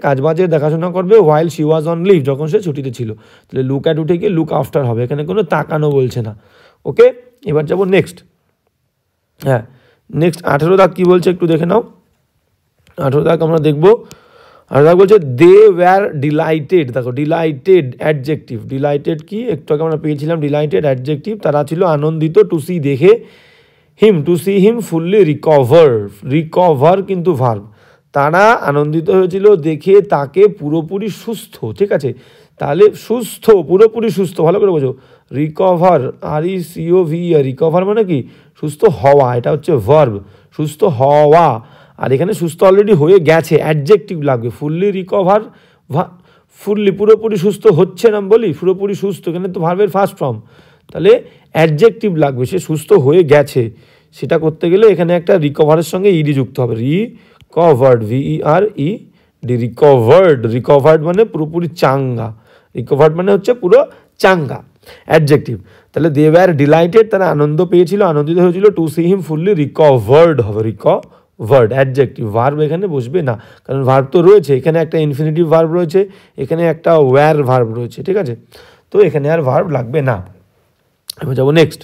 কাজবাজের দেখাশোনা করবে, while she was on leave, যখন সে ছুটিতে ছিল। তাহলে লুক অ্যাট উঠে গিয়ে লুক আফটার হবে, এখানে কোনো তাকানো বলছে না। ওকে, এবার যাবো নেক্সট। হ্যাঁ, নেক্সট 18 দাগ কী বলছে একটু দেখে নাও। 18 দাগ আমরা দেখবো। 18 দাগ বলছে দে ওয়্যার ডিলাইটেড। দেখো ডিলাইটেড অ্যাডজেক্টিভ, ডিলাইটেড কি একটু আগে আমরা পেয়েছিলাম, ডিলাইটেড অ্যাডজেক্টিভ, তারা ছিল আনন্দিত, টু সি দেখে, to see him fully recover কিন্তু ভার্ব, তারা আনন্দিত হয়েছিল দেখে তাকে পুরোপুরি সুস্থ, ঠিক আছে। তাহলে সুস্থ, পুরোপুরি সুস্থ, ভালো করে বোঝো, রিকভার, RECOVER, রিকভার মানে কি সুস্থ হওয়া, এটা হচ্ছে ভার্ব, সুস্থ হওয়া। আর এখানে সুস্থ অলরেডি হয়ে গেছে, অ্যাডজেক্টিভ লাগবে, ফুললি রিকভার, ফুললি পুরোপুরি সুস্থ হচ্ছে না বলি, পুরোপুরি সুস্থ, এখানে তো ভার্বের ফার্স্ট ফর্ম, তাহলে অ্যাডজেক্টিভ লাগবে, সে সুস্থ হয়ে গেছে। সেটা করতে গেলে এখানে একটা রিকভারের সঙ্গে ইডি যুক্ত হবে, রিকভার্ড, VERED, রিকভার্ড মানে পুরোপুরি চাঙ্গা, রিকভার্ড মানে হচ্ছে পুরো চাঙ্গা, অ্যাডজেক্টিভ। তাহলে দে ওয়্যার ডিলাইটেড, তারা আনন্দ পেয়েছিল, আনন্দিত হয়েছিল, to see him fully recovered হবে, রিকভার্ড অ্যাডজেক্টিভ, ভার্ব এখানে বসবে না, কারণ ভার্ব তো রয়েছে, এখানে একটা ইনফিনিটিভ ভার্ব রয়েছে, এখানে একটা ওয়্যার ভার্ব রয়েছে, ঠিক আছে, তো এখানে আর ভার্ব লাগবে না। এবার যাবো নেক্সট।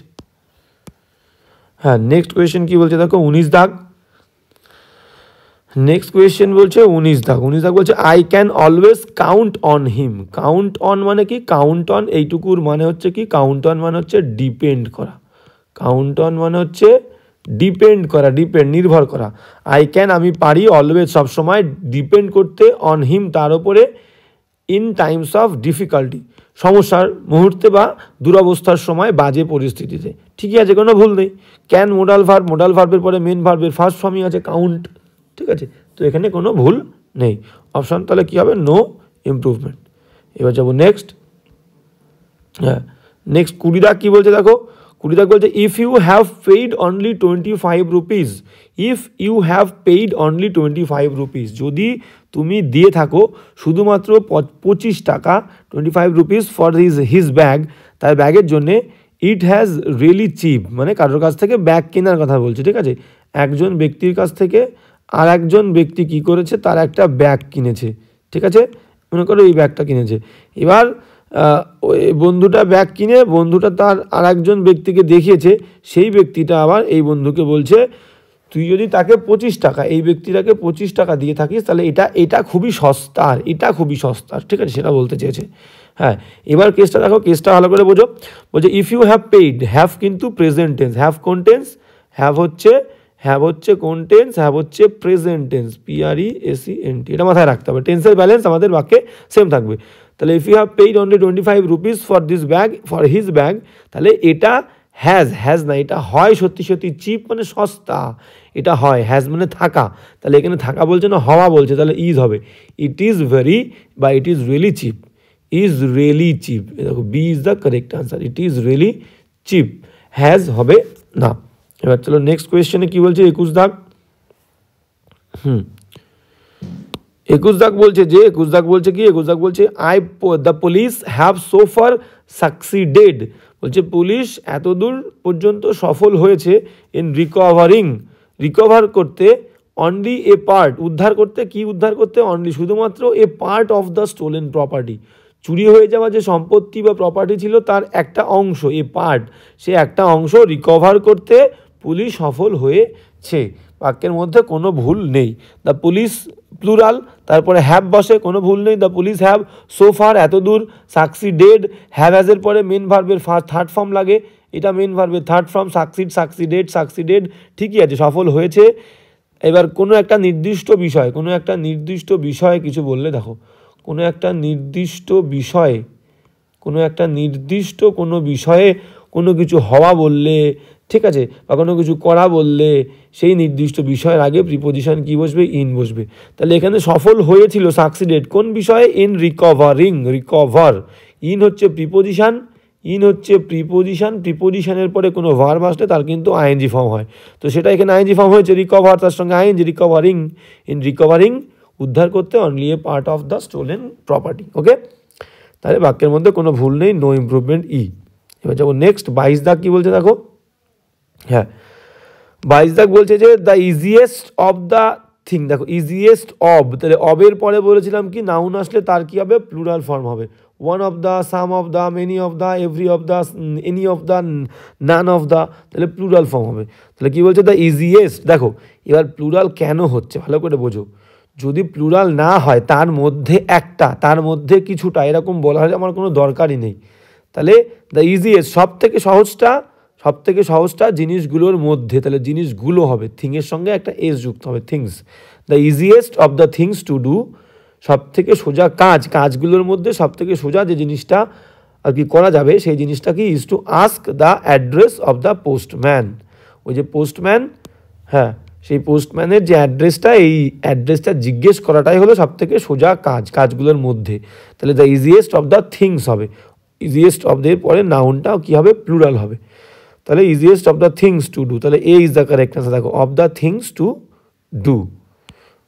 হ্যাঁ, নেক্সট কোয়েশ্চেন কি বলছে দেখো, 19 দাগ। নেক্সট কোয়েশ্চেন বলছে 19 দাগ বলছে I can always count on him. Count on মানে কি, কাউন্ট অন এইটুকুর মানে হচ্ছে কি, কাউন্ট অন মানে হচ্ছে ডিপেন্ড করা, কাউন্ট অন মানে হচ্ছে ডিপেন্ড করা, নির্ভর করা। আই ক্যান আমি পারি, অলওয়েজ সবসময়, ডিপেন্ড করতে, অন হিম তার ওপরে, ইন টাইমস অফ ডিফিকাল্টি সমস্যার মুহূর্তে বা দুরবস্থার সময়, বাজে পরিস্থিতিতে, ঠিকই আছে, কোনো ভুল নেই। ক্যান মোডাল ভার্বের পরে মেন ভার্বের ফার্স্ট ফর্মই আছে কাউন্ট, ঠিক আছে, তো এখানে কোনো ভুল নেই। অপশান তাহলে কী হবে, নো ইমপ্রুভমেন্ট। এবার যাবো নেক্সট। হ্যাঁ, নেক্সট 20 দাগ কী বলছে দেখো, 20 দাগ বলছে if you have paid only 25 rupees, if you have paid only 25 rupees, যদি তুমি দিয়ে থাকো শুধুমাত্র 25 টাকা, 25 রুপিস ফর হিজ ব্যাগ, তার ব্যাগের জন্যে, ইট হ্যাজ রিয়েলি চিপ, মানে কারোর কাছ থেকে ব্যাগ কেনার কথা বলছে, ঠিক আছে, একজন ব্যক্তির কাছ থেকে আর একজন ব্যক্তি কী করেছে, তার একটা ব্যাগ কিনেছে, ঠিক আছে, মনে করো এই ব্যাগটা কিনেছে। এবার ওই বন্ধুটা ব্যাগ কিনে বন্ধুটা তার আর একজন ব্যক্তিকে দেখিয়েছে, সেই ব্যক্তিটা আবার এই বন্ধুকে বলছে তুই যদি তাকে 25 টাকা, এই ব্যক্তিটাকে 25 টাকা দিয়ে থাকিস, তাহলে এটা খুবই সস্তার, ঠিক আছে, সেটা বলতে চেয়েছে। হ্যাঁ, এবার কেসটা দেখো, কেসটা ভালো করে বোঝো। বলছে if you have paid, have কিন্তু প্রেজেন্ট টেন্স, হ্যাভ কোন টেন্স, হ্যাভ হচ্ছে কোন টেন্স, হ্যাভ হচ্ছে প্রেজেন্ট টেন্স, PRESENT, এটা মাথায় রাখতে হবে, টেন্সের ব্যালেন্স আমাদের বাক্যে সেম থাকবে। তাহলে if you have paid only 25 rupees for his bag, তাহলে এটা হ্যাজ না, এটা হয় সত্যি চিপ মানে সস্তা, এটা হয়, হ্যাজ মানে থাকা, তাহলে এখানে থাকা বলছে না, হওয়া বলছে, তাহলে ইজ হবে, ইট ইজ ভেরি বা ইট ইজ রিয়েলি চিপ, দেখো B is the correct answer, it is really cheap, has হবে না। এবার চলো নেক্সট কোয়েশ্চেনে কি বলছে, 21 দাগ। 21 দাগ বলছে কি, the police have so far succeeded, বলছে পুলিশ এতদূর পর্যন্ত সফল হয়েছে, ইন রিকভার করতে, অনলি এ পার্ট, উদ্ধার করতে অনলি শুধুমাত্র, a part of the stolen property, চুরি হয়ে যাওয়া যে সম্পত্তি বা প্রপার্টি ছিল তার একটা অংশ, এ পার্ট, সে একটা অংশ রিকভার করতে পুলিশ সফল হয়েছে, বাক্যের মধ্যে কোনো ভুল নেই। দ্য পুলিশ প্লুরাল, তারপরে হ্যাভ বসে, কোনো ভুল নেই, the police have so fur এতদূর, সাকসিডেড, হ্যাভের পরে মেন ভার্বের থার্ড ফর্ম লাগে, এটা মেন ভার্বের থার্ড ফর্ম, সাকসিডেড, ঠিকই আছে, সফল হয়েছে। এবার কোনো একটা নির্দিষ্ট বিষয় কিছু বললে দেখো, কোনো একটা নির্দিষ্ট বিষয়ে কোনো কিছু হওয়া বললে, ঠিক আছে, বা কোনো কিছু করা বললে সেই নির্দিষ্ট বিষয়ের আগে প্রিপোজিশন কি বসবে? ইন বসবে। তাহলে এখানে সফল হয়েছিল, সাকসিডেড, কোন বিষয়ে? In recovering, recover. ইন হচ্ছে প্রিপোজিশন, ইন হচ্ছে প্রিপোজিশন, প্রিপোজিশনের পরে কোনো ভার্ব আসলে তার কিন্তু আইএনজি ফর্ম হয়। তো সেটা এখানে আইএনজি ফর্ম হয়েছে, রিকভার, তার সঙ্গে আইএনজি, রিকভারিং। ইন রিকভারিং, উদ্ধার করতে, only a part of the stolen property. Okay, তাহলে বাক্যের মধ্যে কোনো ভুল নেই, নো ইমপ্রুভমেন্ট ই। এবার যাবো নেক্সট 22 দাগ কি বলছে দেখো। হ্যাঁ, 22 দাগ বলছে যে the easiest of the thing. দেখো ইজিয়েস্ট অব, তাহলে অবের পরে বলেছিলাম কি নাউন আসলে তার কি হবে? প্লুরাল ফর্ম হবে। One of the, some of the, many of the, every of the, any of the, none of the, তাহলে প্লুরাল ফর্ম হবে। তাহলে কি বলছে? The easiest. দেখো এবার প্লুরাল কেন হচ্ছে ভালো করে বোঝো। যদি প্লুরাল না হয়, তার মধ্যে একটা, তার মধ্যে কিছুটা, এরকম বলা হয় আমার কোনো দরকারই নেই। তাহলে দ্য ইজিয়েস্ট, সব থেকে সহজটা জিনিসগুলোর মধ্যে, তাহলে জিনিসগুলো হবে, থিংয়ের সঙ্গে একটা এস যুক্ত হবে, things. The easiest of the things to do, সব থেকে সোজা কাজ, কাজগুলোর মধ্যে সব থেকে সোজা যে জিনিসটা আর কি করা যাবে সেই জিনিসটা কি? Is to ask the address of the postman. ওই যে পোস্টম্যান, হ্যাঁ, সেই পোস্টম্যানের যে অ্যাড্রেসটা, এই অ্যাড্রেসটা জিজ্ঞেস করাটাই হলো সব থেকে সোজা কাজ, কাজগুলোর মধ্যে। তাহলে the easiest of the things হবে, ইজিয়েস্ট অফ দের পরে নাউনটাও কী হবে? প্লুরাল হবে। তাহলে easiest of the things to do, তাহলে এ ইজ দ্য কারেক্ট আনসার। দেখো of the things to do.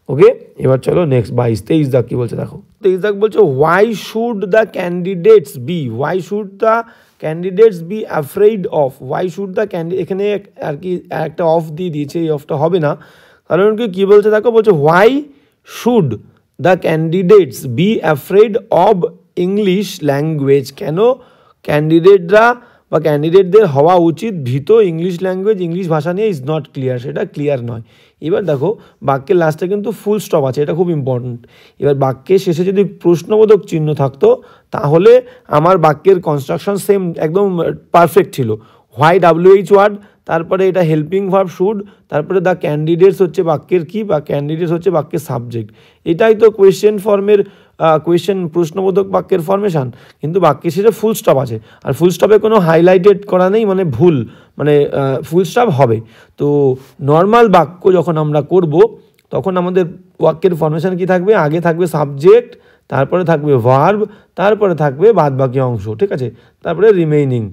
Okay, এবার চলো নেক্সট 23 দাগ কি বলছে দেখো। 23 দাগ বলছে why should the candidates be, why should the candidates be afraid of, why should the এখানে আর কি একটা অফ দিয়ে দিয়েছে, এই অফটা হবে না, কারণ কি বলছে দেখো, বলছে why should the candidates be afraid of English language, কেন ক্যান্ডিডেটরা বা ক্যান্ডিডেটদের হওয়া উচিত ভীত ইংলিশ ল্যাঙ্গুয়েজ, ইংলিশ ভাষা নিয়ে? ইজ নট ক্লিয়ার, সেটা ক্লিয়ার নয়। এবার দেখো বাক্যের লাস্টে কিন্তু ফুল স্টপ আছে, এটা খুব ইম্পর্ট্যান্ট। এবার বাক্যের শেষে যদি প্রশ্নবোধক চিহ্ন থাকতো তাহলে আমার বাক্যের কনস্ট্রাকশন সেম একদম পারফেক্ট ছিল। হোয়াই WH ওয়ার্ড, তারপরে এটা হেল্পিং ভার্ব শুড, তারপরে দ্য ক্যান্ডিডেটস হচ্ছে বাক্যের কি, বা ক্যান্ডিডেটস হচ্ছে বাক্যের সাবজেক্ট। এটাই তো কোয়েশ্চেন ফর্মের প্রশ্নবোধক বাক্যের ফরমেশান, কিন্তু বাক্যের শেষে ফুল স্টপ আছে, আর ফুল স্টপে কোনো হাইলাইটেড করা নেই, মানে ভুল, মানে ফুল স্টপ হবে। তো নর্মাল বাক্য যখন আমরা করব তখন আমাদের বাক্যের ফরমেশান কি থাকবে? আগে থাকবে সাবজেক্ট, তারপরে থাকবে ভার্ব, তারপরে থাকবে বাদবাকি অংশ, ঠিক আছে, তারপরে রিমেইনিং।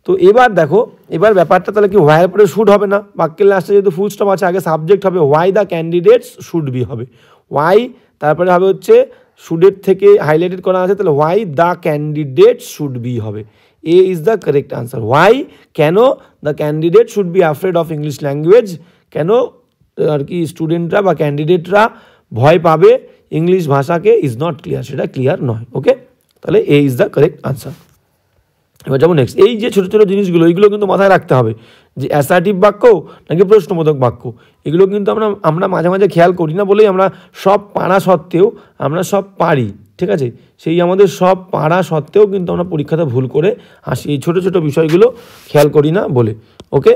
তো এবার দেখো, এবার ব্যাপারটা তাহলে কি হোয়াইয়ের পরে শুড হবে না, বাক্যের লাস্টে যেহেতু ফুল স্টপ আছে, আগে সাবজেক্ট হবে, why the candidates should be হবে, হোয়াই, তারপরে হবে হচ্ছে শুডের থেকে হাইলাইটেড করা আছে, তাহলে why the candidate should be হবে। A is the correct answer. Why, কেন the candidate should be afraid of English language, কেন আর কি স্টুডেন্টরা বা ক্যান্ডিডেটরা ভয় পাবে ইংলিশ ভাষাকে, ইজ নট ক্লিয়ার, সেটা ক্লিয়ার নয়। ওকে, তাহলে এ ইজ দ্য কারেক্ট আনসার। এবার যাবো নেক্সট, এই যে ছোটো ছোটো জিনিসগুলো, এইগুলো কিন্তু মাথায় রাখতে হবে, যে অ্যাসার্টিভ বাক্য নাকি প্রশ্নবোধক বাক্য, এগুলো কিন্তু আমরা মাঝে মাঝে খেয়াল করি না বলেই আমরা সব পারা সত্ত্বেও আমরা সব পারি, ঠিক আছে, সেই আমাদের সব পারা সত্ত্বেও কিন্তু আমরা পরীক্ষাতে ভুল করে আসি, এই ছোটো ছোটো বিষয়গুলো খেয়াল করি না বলে। ওকে,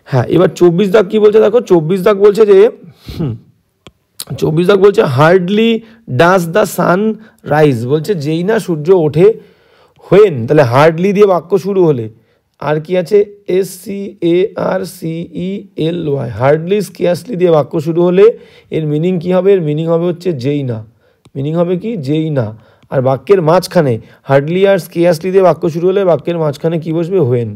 হ্যাঁ, এবার 24 দাগ কী বলছে দেখো। 24 দাগ বলছে যে 24 দাগ বলছে hardly does the sun rise, বলছে যেই না সূর্য ওঠে, হোয়েন, তাহলে হার্ডলি দিয়ে বাক্য শুরু হলে, আর কি আছে SCARCELY, হার্ডলি স্কেয়ার্সলি দিয়ে বাক্য শুরু হলে এর মিনিং কি হবে? এর মিনিং হবে হচ্ছে যেই না, মিনিং হবে কি? যেই না। আর বাক্যের মাঝখানে হার্ডলি আর স্কেয়ার্সলি দিয়ে বাক্য শুরু হলে বাক্যের মাঝখানে কি বসবে? হোয়েন।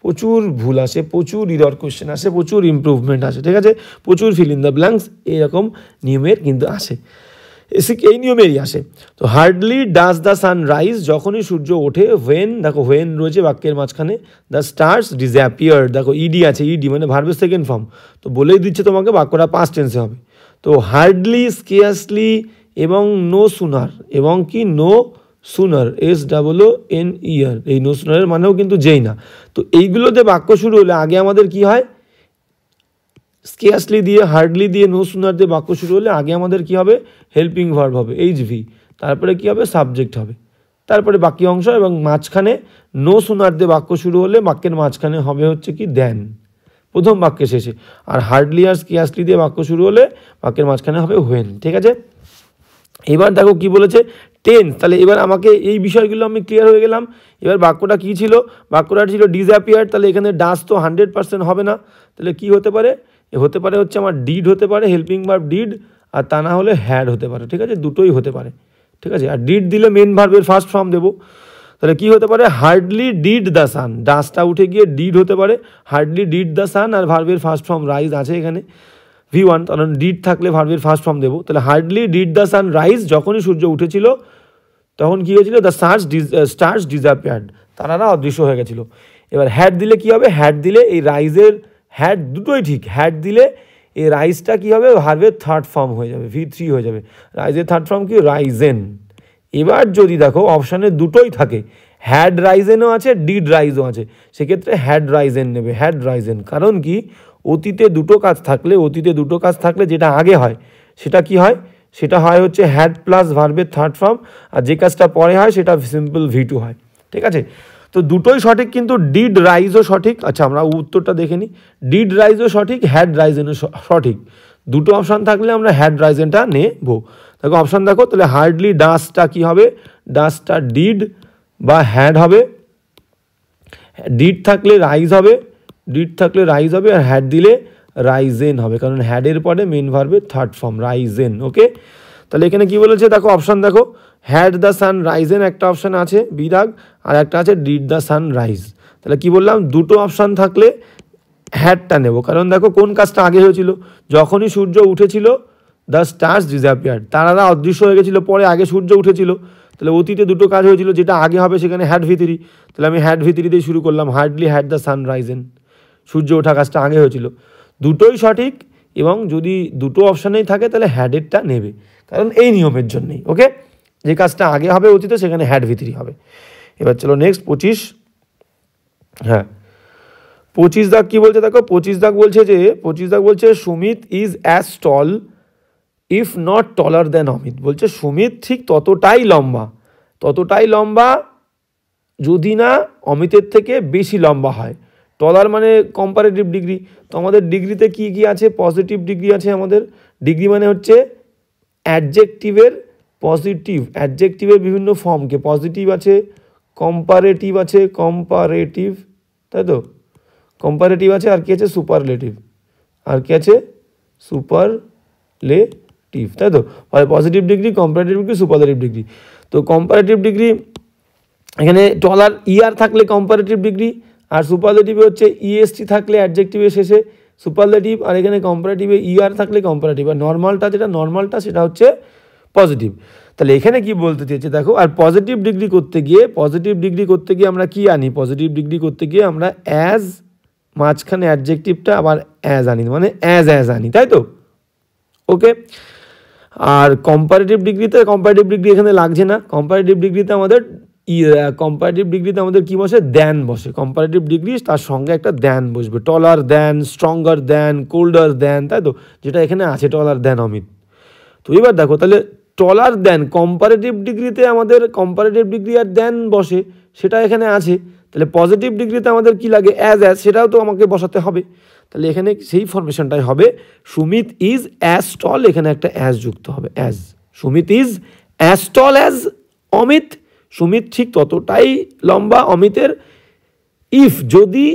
প্রচুর ভুল আসে, প্রচুর ইরর কোশ্চেন আসে, প্রচুর ইমপ্রুভমেন্ট আসে, ঠিক আছে, প্রচুর ফিল ইন দ্য ব্ল্যাঙ্কস এরকম নিয়মের কিন্তু আসে, এই নিয়মেরই আসে। তো hardly does the sun rise, যখনই সূর্য ওঠে, হোয়েন, দেখো হোয়েন রয়েছে বাক্যের মাঝখানে, দ্য স্টার্স ডিসঅ্যাপিয়ার, দেখো ইডি আছে, ইডি মানে ভার্বের সেকেন্ড ফর্ম, তো বলেই দিচ্ছে তোমাকে বাক্যটা পাস্ট টেন্সে হবে। তো হার্ডলি, স্কেয়ার্সলি এবং নো সুনার, এবং কি নো সুনার, SOONER, এই নো সুনারের মানেও কিন্তু যেই না। তো এইগুলোতে বাক্য শুরু হলে আগে আমাদের কি হয়? স্কেয়ার্সলি দিয়ে, হার্ডলি দিয়ে, নো সুনার দিয়ে বাক্য শুরু হলে আগে আমাদের কি হবে? হেল্পিং ভার্ব হবে, HV, তারপরে কি হবে? সাবজেক্ট হবে, তারপরে বাকি অংশ, এবং মাঝখানে নো সুনার দিয়ে বাক্য শুরু হলে বাক্যের মাঝখানে হবে হচ্ছে কি? দেন, প্রথম বাক্যের শেষে। আর হার্ডলি আর স্কেয়ার্সলি দিয়ে বাক্য শুরু হলে বাক্যের মাঝখানে হবে হোয়েন, ঠিক আছে। এবার দেখো কি বলেছে, টেন্স। তাহলে এবার আমাকে এই বিষয়গুলো আমি ক্লিয়ার হয়ে গেলাম। এবার বাক্যটা কী ছিল? বাক্যটা ছিল ডিসঅ্যাপিয়ার। তাহলে এখানে ডাস তো 100% হবে না, তাহলে কি হতে পারে? হতে পারে হচ্ছে আমার ডিড হতে পারে, হেল্পিং ভার্ব ডিড, আর তা না হলে হ্যাড হতে পারে। ঠিক আছে, দুটোই হতে পারে। ঠিক আছে, আর ডিড দিলে মেন ভার্বের ফার্স্ট ফর্ম দেবো। তাহলে কি হতে পারে? হার্ডলি ডিড দ্য সান, ডাসটা উঠে গিয়ে ডিড হতে পারে। হার্ডলি ডিড দ্য সান, আর ভার্বের ফার্স্ট ফর্ম রাইজ আছে এখানে V1, কারণ ডিড থাকলে ভার্বের ফার্স্ট ফর্ম দেবো। তাহলে hardly did the sun rise, যখনই সূর্য উঠেছিল তখন কী হয়েছিল? দ্য স্টার্স ডিসঅ্যাপিয়ার্ড, তারারা অদৃশ্য হয়ে গেছিল। এবার হ্যাড দিলে কি হবে? হ্যাড দিলে এই রাইজের হ্যাড দুটোই ঠিক, হ্যাড দিলে এই রাইজটা কী হবে? ভার্বের থার্ড ফর্ম হয়ে যাবে, V3 হয়ে যাবে। রাইজের থার্ড ফর্ম কি? রাইজেন। এবার যদি দেখো অপশানে দুটোই থাকে, হ্যাড রাইজেনও আছে, ডিড রাইজও আছে, সেক্ষেত্রে হ্যাড রাইজেন নেবে, হ্যাড রাইজেন। কারণ কি? অতীতে দুটো কাজ থাকলে যেটা আগে হয় সেটা কি হয়? সেটা হয় হচ্ছে হ্যাড প্লাস ভার্বের থার্ড ফর্ম, আর যে কাজটা পরে হয় সেটা সিম্পল V2 হয়। ঠিক আছে, তো দুটোই সঠিক, কিন্তু ডিড রাইজও সঠিক। আচ্ছা, আমরা উত্তরটা দেখে নিই। ডিড রাইজও সঠিক, হ্যাড রাইজেনও সঠিক। দুটো অপশান থাকলে আমরা হ্যাড রাইজেনটা নেব। দেখো অপশান দেখো, তাহলে হার্ডলি ডাসটা কি হবে? ডাসটা ডিড বা হ্যাড হবে। ডিড থাকলে রাইজ হবে, আর হ্যাড দিলে রাইজেন হবে, কারণ হ্যাডের পরে মেন ভার্বের থার্ড ফর্ম রাইজেন। ওকে, তাহলে এখানে কি বলেছে দেখো, অপশান দেখো, হ্যাড দ্য সান রাইজেন একটা অপশান আছে বিদাগ, আর একটা আছে ডিড দ্য সান রাইজ। তাহলে কি বললাম? দুটো অপশান থাকলে হ্যাডটা নেব, কারণ দেখো কোন কাজটা আগে হয়েছিল? যখনই সূর্য উঠেছিল দ্য স্টার্স ডিসঅ্যাপিয়ার্ড, তারারা অদৃশ্য হয়ে গেছিলো, পরে আগে সূর্য উঠেছিল। তাহলে অতীতে দুটো কাজ হয়েছিল, যেটা আগে হবে সেখানে হ্যাড V3। তাহলে আমি হ্যাড V3 দিয়ে শুরু করলাম, hardly had the sun risen, সূর্য ওঠা কাজটা আগে হয়েছিল। দুটোই সঠিক, এবং যদি দুটো অপশানেই থাকে তাহলে হ্যাডেরটা নেবে, কারণ এই নিয়মের জন্যই। ওকে, যে কাজটা আগে হবে অতীতে সেখানে হ্যাড V3 হবে। এবার চলো নেক্সট 25। হ্যাঁ, 25 দাগ কি বলছে দেখো, 25 দাগ বলছে Sumit is as tall if not taller than Amit. বলছে সুমিত ঠিক ততটাই লম্বা যদি না অমিতের থেকে বেশি লম্বা হয়। টলার মানে কম্পারেটিভ ডিগ্রি। তো আমাদের ডিগ্রিতে কি কি আছে? পজিটিভ ডিগ্রি আছে আমাদের। ডিগ্রি মানে হচ্ছে অ্যাডজেক্টিভের বিভিন্ন ফর্মকে, পজিটিভ আছে, কম্পারেটিভ আছে, তাই তো, কম্পারেটিভ আছে, আর কি আছে? সুপারলেটিভ, তাই তো। Positive degree, comparative degree, superlative degree. তো কম্পারেটিভ ডিগ্রি এখানে টলার ইআর থাকলে কম্পারেটিভ ডিগ্রি, আর সুপারলেটিভে হচ্ছে ইএসটি থাকলে অ্যাডজেক্টিভের শেষে সুপারলেটিভ, আর এখানে কম্পারেটিভে ইআর থাকলে কম্পারেটিভ, আর নর্মালটা সেটা হচ্ছে পজিটিভ। তাহলে এখানে কি বলতে চেয়েছে দেখো, আর পজিটিভ ডিগ্রি করতে গিয়ে আমরা কি আনি? পজিটিভ ডিগ্রি করতে গিয়ে আমরা অ্যাজ, মাঝখানে অ্যাডজেক্টিভটা আবার অ্যাজ আনি, মানে অ্যাজ আনি, তাই তো। ওকে, আর কম্পারেটিভ ডিগ্রি এখানে লাগছে না। কম্পারেটিভ ডিগ্রিতে আমাদের কি বসে? দ্যান বসে। কম্পারেটিভ ডিগ্রি তার সঙ্গে একটা দ্যান বসবে, taller than, stronger than, colder than, তাই তো, যেটা এখানে আছে টলার দ্যান অমিত। তো এবার দেখো, তাহলে টলার দ্যান কম্পারেটিভ ডিগ্রিতে আমাদের কম্পারেটিভ ডিগ্রি আর দ্যান বসে, সেটা এখানে আছে। তাহলে পজিটিভ ডিগ্রিতে আমাদের কি লাগে? অ্যাজ, সেটাও তো আমাকে বসাতে হবে। তাহলে এখানে সেই ফরমেশনটাই হবে, সুমিত ইজ অ্যাজ টল, এখানে একটা অ্যাজ যুক্ত হবে, as. Sumit is as tall as Amit, Sumit ঠিক ততটাই লম্বা অমিতের। ইফ, যদি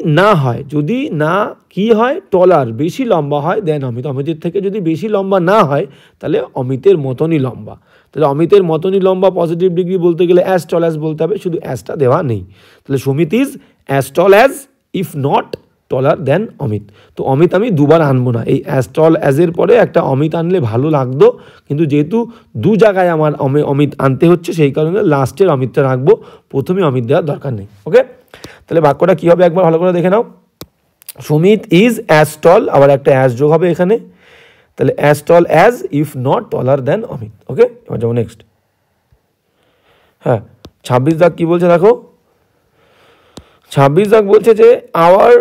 না কি হয়? টলার, বেশি লম্বা হয় দেন অমিতের থেকে যদি বেশি লম্বা না হয় তাহলে অমিতের মতনই লম্বা। তাহলে অমিতের মতনই লম্বা পজিটিভ ডিগ্রি বলতে গেলে অ্যাজ টল অ্যাজ বলতে হবে, শুধু অ্যাজটা দেওয়া নেই। তাহলে Sumit is as tall as if not taller than Amit. তো অমিত আমি দুবার আনবো না, এই অ্যাজ টল অ্যাজের পরে একটা অমিত আনলে ভালো লাগতো, কিন্তু যেহেতু দু জায়গায় আমার অমিত আনতে হচ্ছে সেই কারণে লাস্টের অমিতটা রাখবো, প্রথমে অমিত দেওয়ার দরকার নেই। ওকে, তাহলে বাক্যটা কী হবে একবার ভালো করে দেখে নাও। সুমিত ইজ অ্যাজ টল, আবার একটা অ্যাজ যোগ হবে এখানে, তাহলে as tall as if not taller than Amit. Okay, এবার যাবো নেক্সট। হ্যাঁ, 26 দাগ কি বলছে দেখো, 26 দাগ বলছে যে আওয়ার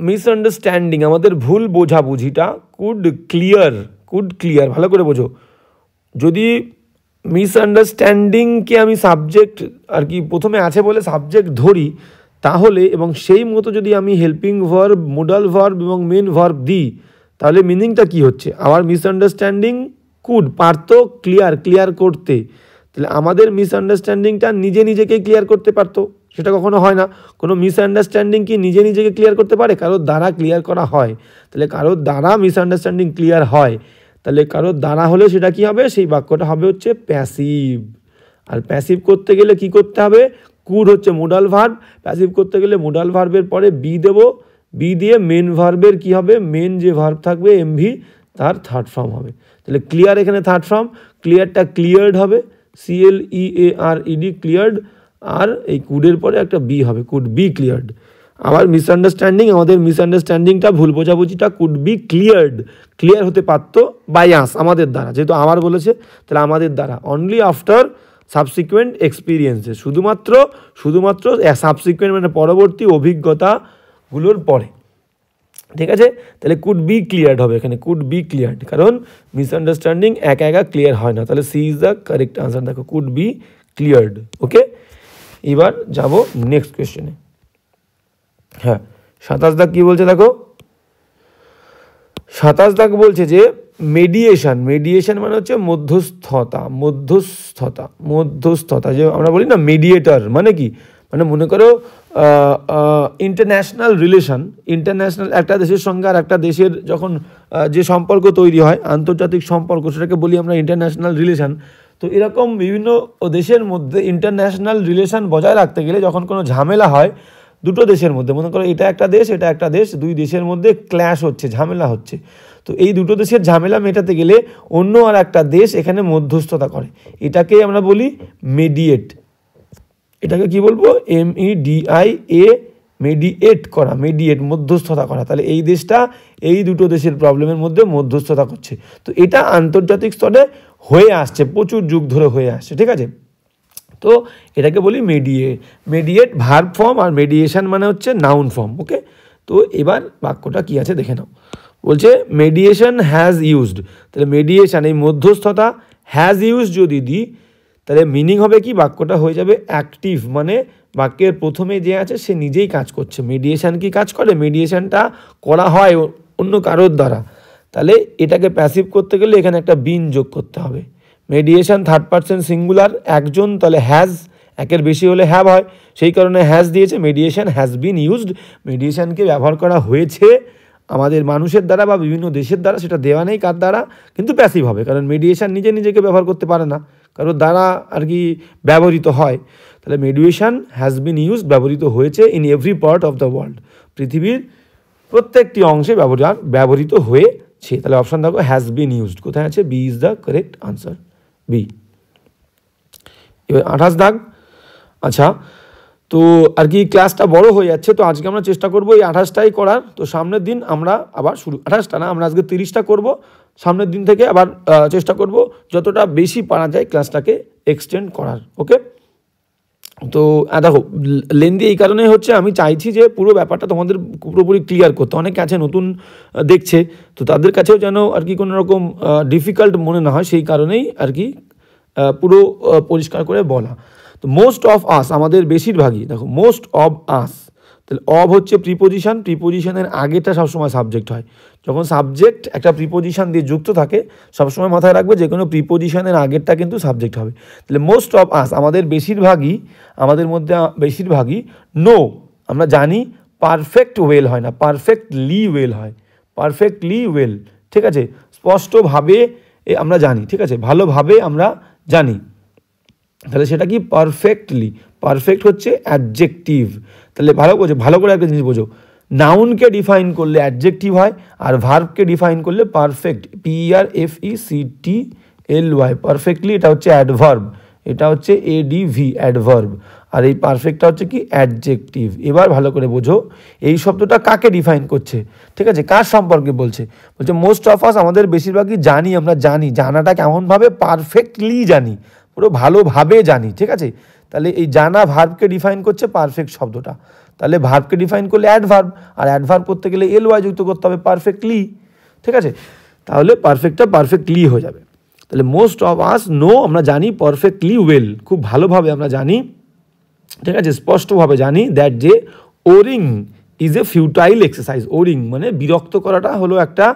মিসআন্ডারস্ট্যান্ডিং, আমাদের ভুল বোঝাবুঝিটা কুড ক্লিয়ার, ভালো করে বোঝো। যদি মিসআন্ডারস্ট্যান্ডিংকে আমি সাবজেক্ট আর কি প্রথমে আছে বলে সাবজেক্ট ধরি, তাহলে এবং সেই মতো যদি আমি হেল্পিং ভার্ব, মোডাল ভার্ব এবং মেন ভার্ব দিই, তাহলে মিনিংটা কি হচ্ছে? আওয়ার মিসআন্ডারস্ট্যান্ডিং কুড, পারতো ক্লিয়ার করতে, তাহলে আমাদের মিসআন্ডারস্ট্যান্ডিংটা নিজেকেই ক্লিয়ার করতে পারতো, সেটা কখনো হয় না। কোনো মিসআন্ডারস্ট্যান্ডিং কি নিজেকে ক্লিয়ার করতে পারে? কারোর দ্বারা ক্লিয়ার করা হয়। তাহলে কারোর দ্বারা মিসআন্ডারস্ট্যান্ডিং ক্লিয়ার হয়, তাহলে কারোর দ্বারা হলে সেটা কি হবে? সেই বাক্যটা হবে হচ্ছে প্যাসিভ। আর প্যাসিভ করতে গেলে কি করতে হবে? কুড হচ্ছে মোডাল ভার্ব, প্যাসিভ করতে গেলে মোডাল ভার্বের পরে বি দেব, বি দিয়ে মেন ভার্বের কি হবে? মেন যে ভার্ব থাকবে এমভি, তার থার্ড ফর্ম হবে। তাহলে ক্লিয়ার এখানে থার্ড ফর্ম, ক্লিয়ারটা ক্লিয়ার্ড হবে, CLEARED ক্লিয়ার্ড, আর এই কুডের পরে একটা বি হবে, কুড বি ক্লিয়ার্ড। আবার মিসআন্ডারস্ট্যান্ডিং, আমাদের মিসআন্ডারস্ট্যান্ডিংটা ভুল বোঝাবুঝিটা কুড বি ক্লিয়ার্ড, ক্লিয়ার হতে পারতো বাই আস, আমাদের দ্বারা, যেহেতু আমার বলেছে তাহলে আমাদের দ্বারা, অনলি আফটার সাবসিকুয়েন্ট এক্সপিরিয়েন্সে, শুধুমাত্র সাবসিকুয়েন্ট মানে পরবর্তী অভিজ্ঞতাগুলোর পরে, ঠিক আছে। তাহলে কুড বি ক্লিয়ার্ড হবে এখানে, কুড বি ক্লিয়ার্ড, কারণ মিসআন্ডারস্ট্যান্ডিং একা ক্লিয়ার হয় না। তাহলে C is the correct answer, দেখো কুড বি ক্লিয়ার্ড। ওকে, এবার যাব নেক্সট কোয়েশ্চেনে। হ্যাঁ, 27 দাগ কি বলছে দেখো, 27 দাগ বলছে যে মেডিয়েশন মানে হচ্ছে মধ্যস্থতা, যে আমরা বলি না মেডিয়েটর মানে কি, মানে মনে করো ইন্টারন্যাশনাল রিলেশন, ইন্টারন্যাশনাল একটা দেশের সঙ্গে আর একটা দেশের যখন যে সম্পর্ক তৈরি হয়, আন্তর্জাতিক সম্পর্ক, সেটাকে বলি আমরা ইন্টারন্যাশনাল রিলেশন। তো এরকম বিভিন্ন দেশের মধ্যে ইন্টারন্যাশনাল রিলেশন বজায় রাখতে গেলে যখন কোনো ঝামেলা হয় দুটো দেশের মধ্যে, মনে করো এটা একটা দেশ, দুই দেশের মধ্যে ক্ল্যাশ হচ্ছে, ঝামেলা হচ্ছে, তো এই দুটো দেশের ঝামেলা মেটাতে গেলে অন্য আর একটা দেশ এখানে মধ্যস্থতা করে, এটাকেই আমরা বলি মেডিয়েট। এটাকে কি বলবো? MEDIA, মেডিয়েট, মধ্যস্থতা করা। তাহলে এই দেশটা এই দুটো দেশের প্রবলেমের মধ্যে মধ্যস্থতা করছে, তো এটা আন্তর্জাতিক স্তরে হয়ে আসছে, প্রচুর যুগ ধরে হয়ে আসছে, ঠিক আছে। তো এটাকে বলি মেডিয়েট ভার্ব ফর্ম, আর মেডিয়েশন মানে হচ্ছে নাউন ফর্ম। ওকে, তো এবার বাক্যটা কি আছে দেখে নাও। বলছে মেডিয়েশন হ্যাজ ইউজড, তাহলে মেডিয়েশন এই মধ্যস্থতা হ্যাজ ইউজ যদি দিই তাহলে মিনিং হবে কি? বাক্যটা হয়ে যাবে অ্যাক্টিভ, মানে বাক্যের প্রথমে যে আছে সে নিজেই কাজ করছে। মেডিয়েশন কি কাজ করে? মেডিয়েশনটা করা হয় অন্য কারোর দ্বারা। তাহলে এটাকে প্যাসিভ করতে গেলে এখানে একটা বিন যোগ করতে হবে। মেডিয়েশন থার্ড পারসন সিঙ্গুলার, একজন, তাহলে হ্যাজ, একের বেশি হলে হ্যাভ হয়, সেই কারণে হ্যাজ দিয়েছে। মেডিয়েশন হ্যাজ বিন ইউজড, মেডিয়েশনকে ব্যবহার করা হয়েছে আমাদের মানুষের দ্বারা বা বিভিন্ন দেশের দ্বারা, সেটা দেওয়া নেই কার দ্বারা, কিন্তু প্যাসিভ হবে, কারণ মেডিয়েশন নিজেকে ব্যবহার করতে পারে না, কারোর দ্বারা আর কি ব্যবহৃত হয়। তাহলে মেডিয়েশন হ্যাজ বিন ইউজড, ব্যবহৃত হয়েছে, in every part of the world, পৃথিবীর প্রত্যেকটি অংশে ব্যবহৃত হয়েছে। তাহলে অপশান দেখো হ্যাজ বিন ইউজড, কোথায় আছে? B is the correct answer, B. এবার 28 দাগ। আচ্ছা, তো আর কি ক্লাসটা বড় হয়ে যাচ্ছে, তো আজকে আমরা চেষ্টা করব এই 28টাই করার। তো সামনের দিন আমরা আবার 28টা না, আমরা আজকে 30টা করব, সামনের দিন থেকে আবার চেষ্টা করব যতটা বেশি পারা যায় ক্লাসটাকে এক্সটেন্ড করার। ওকে, তো দেখো লেন্দি এই কারণেই হচ্ছে, আমি চাইছি যে পুরো ব্যাপারটা তোমাদের পুরোপুরি ক্লিয়ার করতে। অনেকে আছে নতুন দেখছে, তো তাদের কাছেও যেন আর কি কোনো রকম ডিফিকাল্ট মনে না হয়, সেই কারণেই আর কি পুরো পরিষ্কার করে বলা। তো মোস্ট অফ আস, আমাদের বেশিরভাগই, দেখো মোস্ট অফ আস, তাহলে অব হচ্ছে প্রিপোজিশন, প্রিপোজিশনের আগেটা সবসময় সাবজেক্ট হয়। যখন সাবজেক্ট একটা প্রিপোজিশন দিয়ে যুক্ত থাকে সবসময় মাথায় রাখবে যে কোনো প্রিপোজিশনের আগেরটা কিন্তু সাবজেক্ট হবে। তাহলে মোস্ট অফ আস, আমাদের বেশিরভাগই, আমাদের মধ্যে বেশিরভাগই, নো আমরা জানি, পারফেক্ট ওয়েল হয় না, পারফেক্টলি ওয়েল হয়, পারফেক্টলি ওয়েল, ঠিক আছে, স্পষ্টভাবে আমরা জানি, ঠিক আছে, ভালোভাবে আমরা জানি। তাহলে সেটা কি? পারফেক্টলি, পারফেক্ট হচ্ছে অ্যাডজেক্টিভ। তাহলে ভালো করে একটা জিনিস বোঝো, নাউনকে ডিফাইন করলে অ্যাডজেক্টিভ হয়, আর ভার্বকে ডিফাইন করলে পারফেক্ট, PERFECTLY, পারফেক্টলি এটা হচ্ছে অ্যাডভার্ব, এটা হচ্ছে ADV অ্যাডভার্ব, আর এই পারফেক্টটা হচ্ছে কি? অ্যাডজেক্টিভ। এবার ভালো করে বোঝো এই শব্দটা কাকে ডিফাইন করছে, ঠিক আছে, কার সম্পর্কে বলছে? বলছে মোস্ট অফ আস, আমাদের বেশিরভাগই জানি, আমরা জানি, জানাটা কেমনভাবে? পারফেক্টলি জানি, পুরো ভালোভাবে জানি, ঠিক আছে। তাহলে এই জানা ভার্বকে ডিফাইন করছে পারফেক্ট শব্দটা, তাহলে ভার্বকে ডিফাইন করলে অ্যাডভার্ব, আর অ্যাডভার্ব করতে গেলে LY যুক্ত করতে হবে, পারফেক্টলি, ঠিক আছে। তাহলে পারফেক্টটা পারফেক্টলি হয়ে যাবে। তাহলে মোস্ট অফ আস নো, আমরা জানি, পারফেক্টলি ওয়েল, খুব ভালোভাবে আমরা জানি, ঠিক আছে, স্পষ্টভাবে জানি, দ্যাট যে worrying is a futile exercise. Worrying মানে বিরক্ত করাটা হলো একটা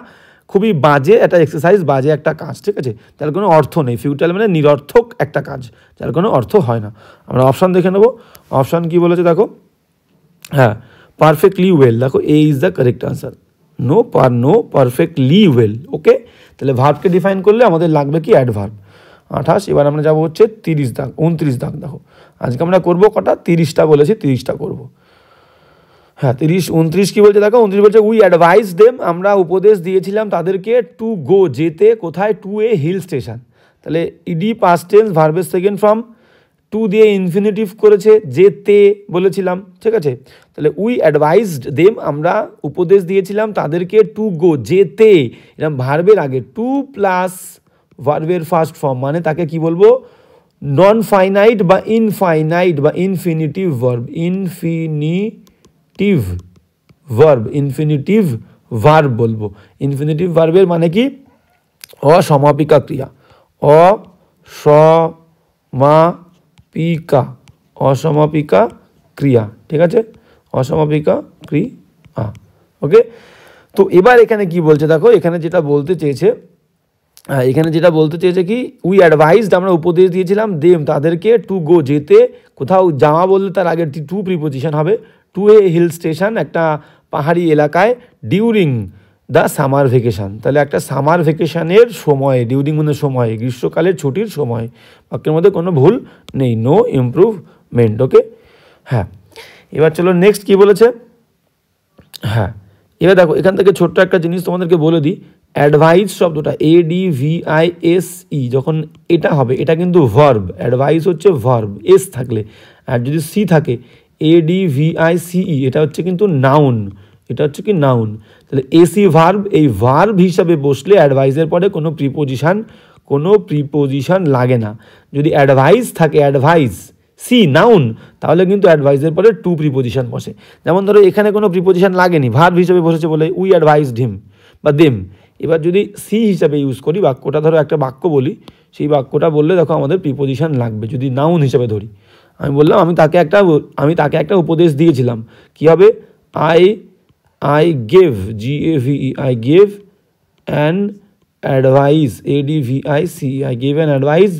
খুবই বাজে একটা এক্সারসাইজ, বাজে একটা কাজ, ঠিক আছে, যার কোনো অর্থ নেই। ফিউটাইল মানে নিরর্থক একটা কাজ, যার কোনো অর্থ হয় না। আমরা অপশান দেখে নেব। অপশান কি বলেছে দেখো, হ্যাঁ, পারফেক্টলি ওয়েল, দেখো A is the correct answer. No perfectly well. Okay, তাহলে ভার্বকে ডিফাইন করলে আমাদের লাগবে কি অ্যাডভার্ব। 28। এবার আমরা যাবো হচ্ছে 30 দাগ, 29 দাগ। দেখো আজকে আমরা করবো কটা, 30টা বলেছি, 30টা করবো। হ্যাঁ 30, 29 কি বলছে দেখো, 29 বলছে উই অ্যাডভাইস দেম, আমরা উপদেশ দিয়েছিলাম তাদেরকে, টু গো, যেতে, কোথায়, টু এ হিল স্টেশন। তাহলে ইডি পাস্ট টেন্স, ভার্বের সেকেন্ড ফর্ম, টু দিয়ে ইনফিনিটিভ করেছে, যেতে বলেছিলাম, ঠিক আছে। তাহলে উই অ্যাডভাইসড দেম, আমরা উপদেশ দিয়েছিলাম তাদেরকে, টু গো, যেতে, এরকম ভার্বের আগে টু প্লাস ভার্বের ফার্স্ট ফর্ম, মানে তাকে কি বলবো, নন ফাইনাইট বা ইনফাইনাইট বা ইনফিনিটিভ ভার্ব, ইনফিনিটিভ ভার্ব বলবো। ইনফিনিটিভ ভার্বের মানে কি, অসমাপিকা ক্রিয়া, অসমাপিকা ক্রিয়া, ঠিক আছে, অসমাপিকা ক্রিয়া। ওকে, তো এবার এখানে কি বলছে দেখো, এখানে যেটা বলতে চেয়েছে, কি, উই অ্যাডভাইসড, আমরা উপদেশ দিয়েছিলাম, দেম, তাদেরকে, টু গো, যেতে, কোথাও যাওয়া বললে তার আগে টু প্রিপোজিশন হবে, টু এ হিল স্টেশন, একটা পাহাড়ি এলাকায়, ডিউরিং দ্য সামার ভেকেশন। তাহলে একটা সামার ভেকেশনের সময়, ডিউরিং মানে সময়, গ্রীষ্মকালের ছুটির সময়, বাক্যের মধ্যে কোনো ভুল নেই, নো ইমপ্রুভমেন্ট। ওকে, হ্যাঁ, এবার চলো নেক্সট কি বলেছে। হ্যাঁ, এবার দেখো এখান থেকে ছোট্ট একটা জিনিস তোমাদেরকে বলে দিই, অ্যাডভাইস শব্দটা ADVISE যখন এটা হবে, এটা কিন্তু ভার্ব, অ্যাডভাইস হচ্ছে ভার্ব এস থাকলে, আর যদি সি থাকে ADVICE, এটা হচ্ছে কিন্তু নাউন, এটা হচ্ছে কি নাউন। তাহলে এসি ভার্ব, এই ভার্ব হিসাবে বসলে অ্যাডভাইসের পরে কোনো প্রিপোজিশন লাগে না। যদি অ্যাডভাইস থাকে, অ্যাডভাইস সি নাউন, তাহলে কিন্তু অ্যাডভাইসের পরে টু প্রিপোজিশন বসে। যেমন ধরো এখানে কোনো প্রিপোজিশন লাগেনি, ভার্ব হিসেবে বসেছে বলে উই অ্যাডভাইসড হিম বা দেম। এবার যদি সি হিসাবে ইউজ করি, বাক্যটা ধরো একটা বাক্য বলি, সেই বাক্যটা বললে দেখো আমাদের প্রিপোজিশন লাগবে, যদি নাউন হিসাবে ধরি। আমি বললাম আমি তাকে একটা উপদেশ দিয়েছিলাম, কি হবে, I gave, GAVE, I gave an advice, ADVICE, I gave an advice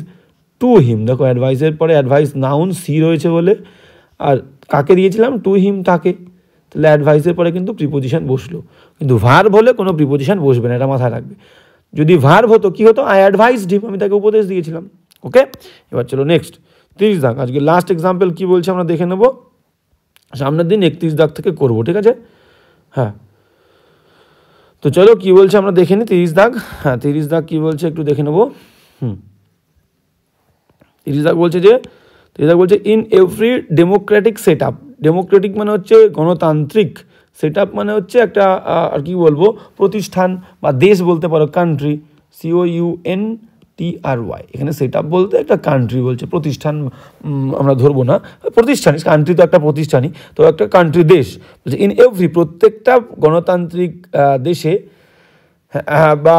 to him। দেখো অ্যাডভাইসের পরে অ্যাডভাইস নাউন সি রয়েছে বলে, আর কাকে দিয়েছিলাম, টু হিম, তাকে। তাহলে অ্যাডভাইসের পরে কিন্তু প্রিপোজিশন বসলো, কিন্তু ভার্ব হলে কোনো প্রিপোজিশন বসবে না, এটা মাথায় রাখবে। যদি ভার্ব হতো কি হতো, আই অ্যাডভাইসড হিম, আমি তাকে উপদেশ দিয়েছিলাম। ওকে, এবার চলো নেক্সট 30 দাগ। আজকে লাস্ট এক্সাম্পল কি বলছে আমরা দেখে নেব, সামনের দিন 31 দাগ থেকে করবো, ঠিক আছে। হ্যাঁ, তো চলো কি বলছে আমরা দেখে নিই 30 দাগ। হ্যাঁ 30 দাগ কি বলছে একটু দেখে নেবো। 30 দাগ বলছে যে, 30 দাগ বলছে in every Democratic set up, Democratic মানে হচ্ছে গণতান্ত্রিক, সেট আপ মানে হচ্ছে একটা আর কি বলবো, প্রতিষ্ঠান বা দেশ বলতে পারো, কান্ট্রি, COUNTRY, এখানে সেট আপ বলতে একটা কান্ট্রি বলছে, প্রতিষ্ঠান আমরা ধরবো না, প্রতিষ্ঠানই, কান্ট্রি তো একটা প্রতিষ্ঠানই, তো একটা কান্ট্রি, দেশ বলছে ইন এভরি, প্রত্যেকটা গণতান্ত্রিক দেশে, বা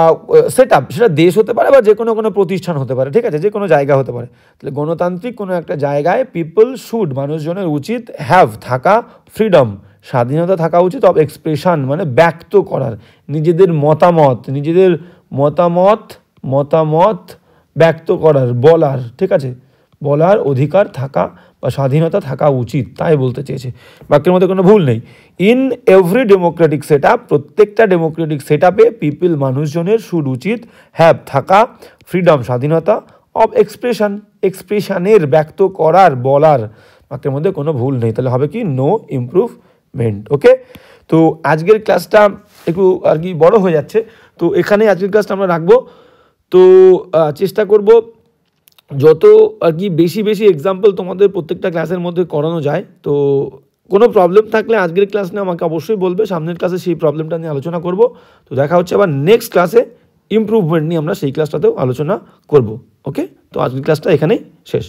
সেট আপ, সেটা দেশ হতে পারে বা যে কোনো প্রতিষ্ঠান হতে পারে, ঠিক আছে, যে কোনো জায়গা হতে পারে। তাহলে গণতান্ত্রিক কোনো একটা জায়গায় পিপল শুড, মানুষজনের উচিত, হ্যাভ, থাকা, ফ্রিডম, স্বাধীনতা থাকা উচিত, অফ এক্সপ্রেশন মানে ব্যক্ত করার, নিজেদের মতামত ব্যক্ত করার, বলার, ঠিক আছে, বলার অধিকার থাকা বা স্বাধীনতা থাকা উচিত, তাই বলতে চেয়েছে। বাক্যের মধ্যে কোনো ভুল নেই। In every Democratic set up, প্রত্যেকটা ডেমোক্রেটিক সেট আপে, পিপল মানুষজনের, শুড উচিত, হ্যাভ থাকা, ফ্রিডম স্বাধীনতা, অফ এক্সপ্রেশন এক্সপ্রেশনের ব্যক্ত করার, বলার, বাক্যের মধ্যে কোনো ভুল নেই। তাহলে হবে কি, নো ইমপ্রুভমেন্ট। ওকে, তো আজকের ক্লাসটা একটু আর কি বড় হয়ে যাচ্ছে, তো এখানে আজকের ক্লাসটা আমরা রাখবো। তো চেষ্টা করব যত আর কি বেশি এক্সাম্পল তোমাদের প্রত্যেকটা ক্লাসের মধ্যে করানো যায়। তো কোনো প্রবলেম থাকলে আজকের ক্লাস নিয়ে আমাকে অবশ্যই বলবে, সামনের ক্লাসে সেই প্রবলেমটা নিয়ে আলোচনা করব। তো দেখা হচ্ছে আবার নেক্সট ক্লাসে, ইমপ্রুভমেন্ট নিয়ে আমরা সেই ক্লাসটাতেও আলোচনা করব। ওকে, তো আজকের ক্লাসটা এখানেই শেষ।